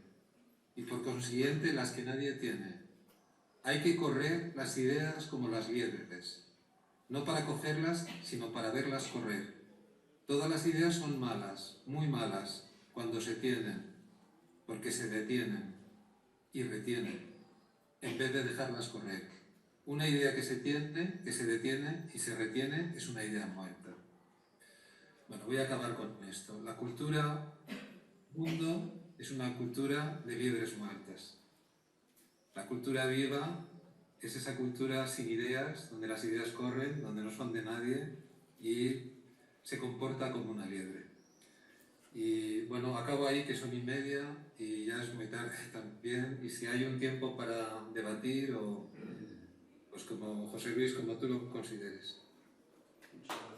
y por consiguiente las que nadie tiene. Hay que correr las ideas como las liebres, no para cogerlas, sino para verlas correr. Todas las ideas son malas, muy malas, cuando se tienen, porque se detienen y retienen, en vez de dejarlas correr. Una idea que se detiene y se retiene es una idea muerta. Bueno, voy a acabar con esto. La cultura mundo es una cultura de liebres muertas. La cultura viva es esa cultura sin ideas, donde las ideas corren, donde no son de nadie y se comporta como una liebre. Y bueno, acabo ahí, que son 1:30 y ya es muy tarde también, y si hay un tiempo para debatir, o pues como José Luis, como tú lo consideres. Muchas gracias.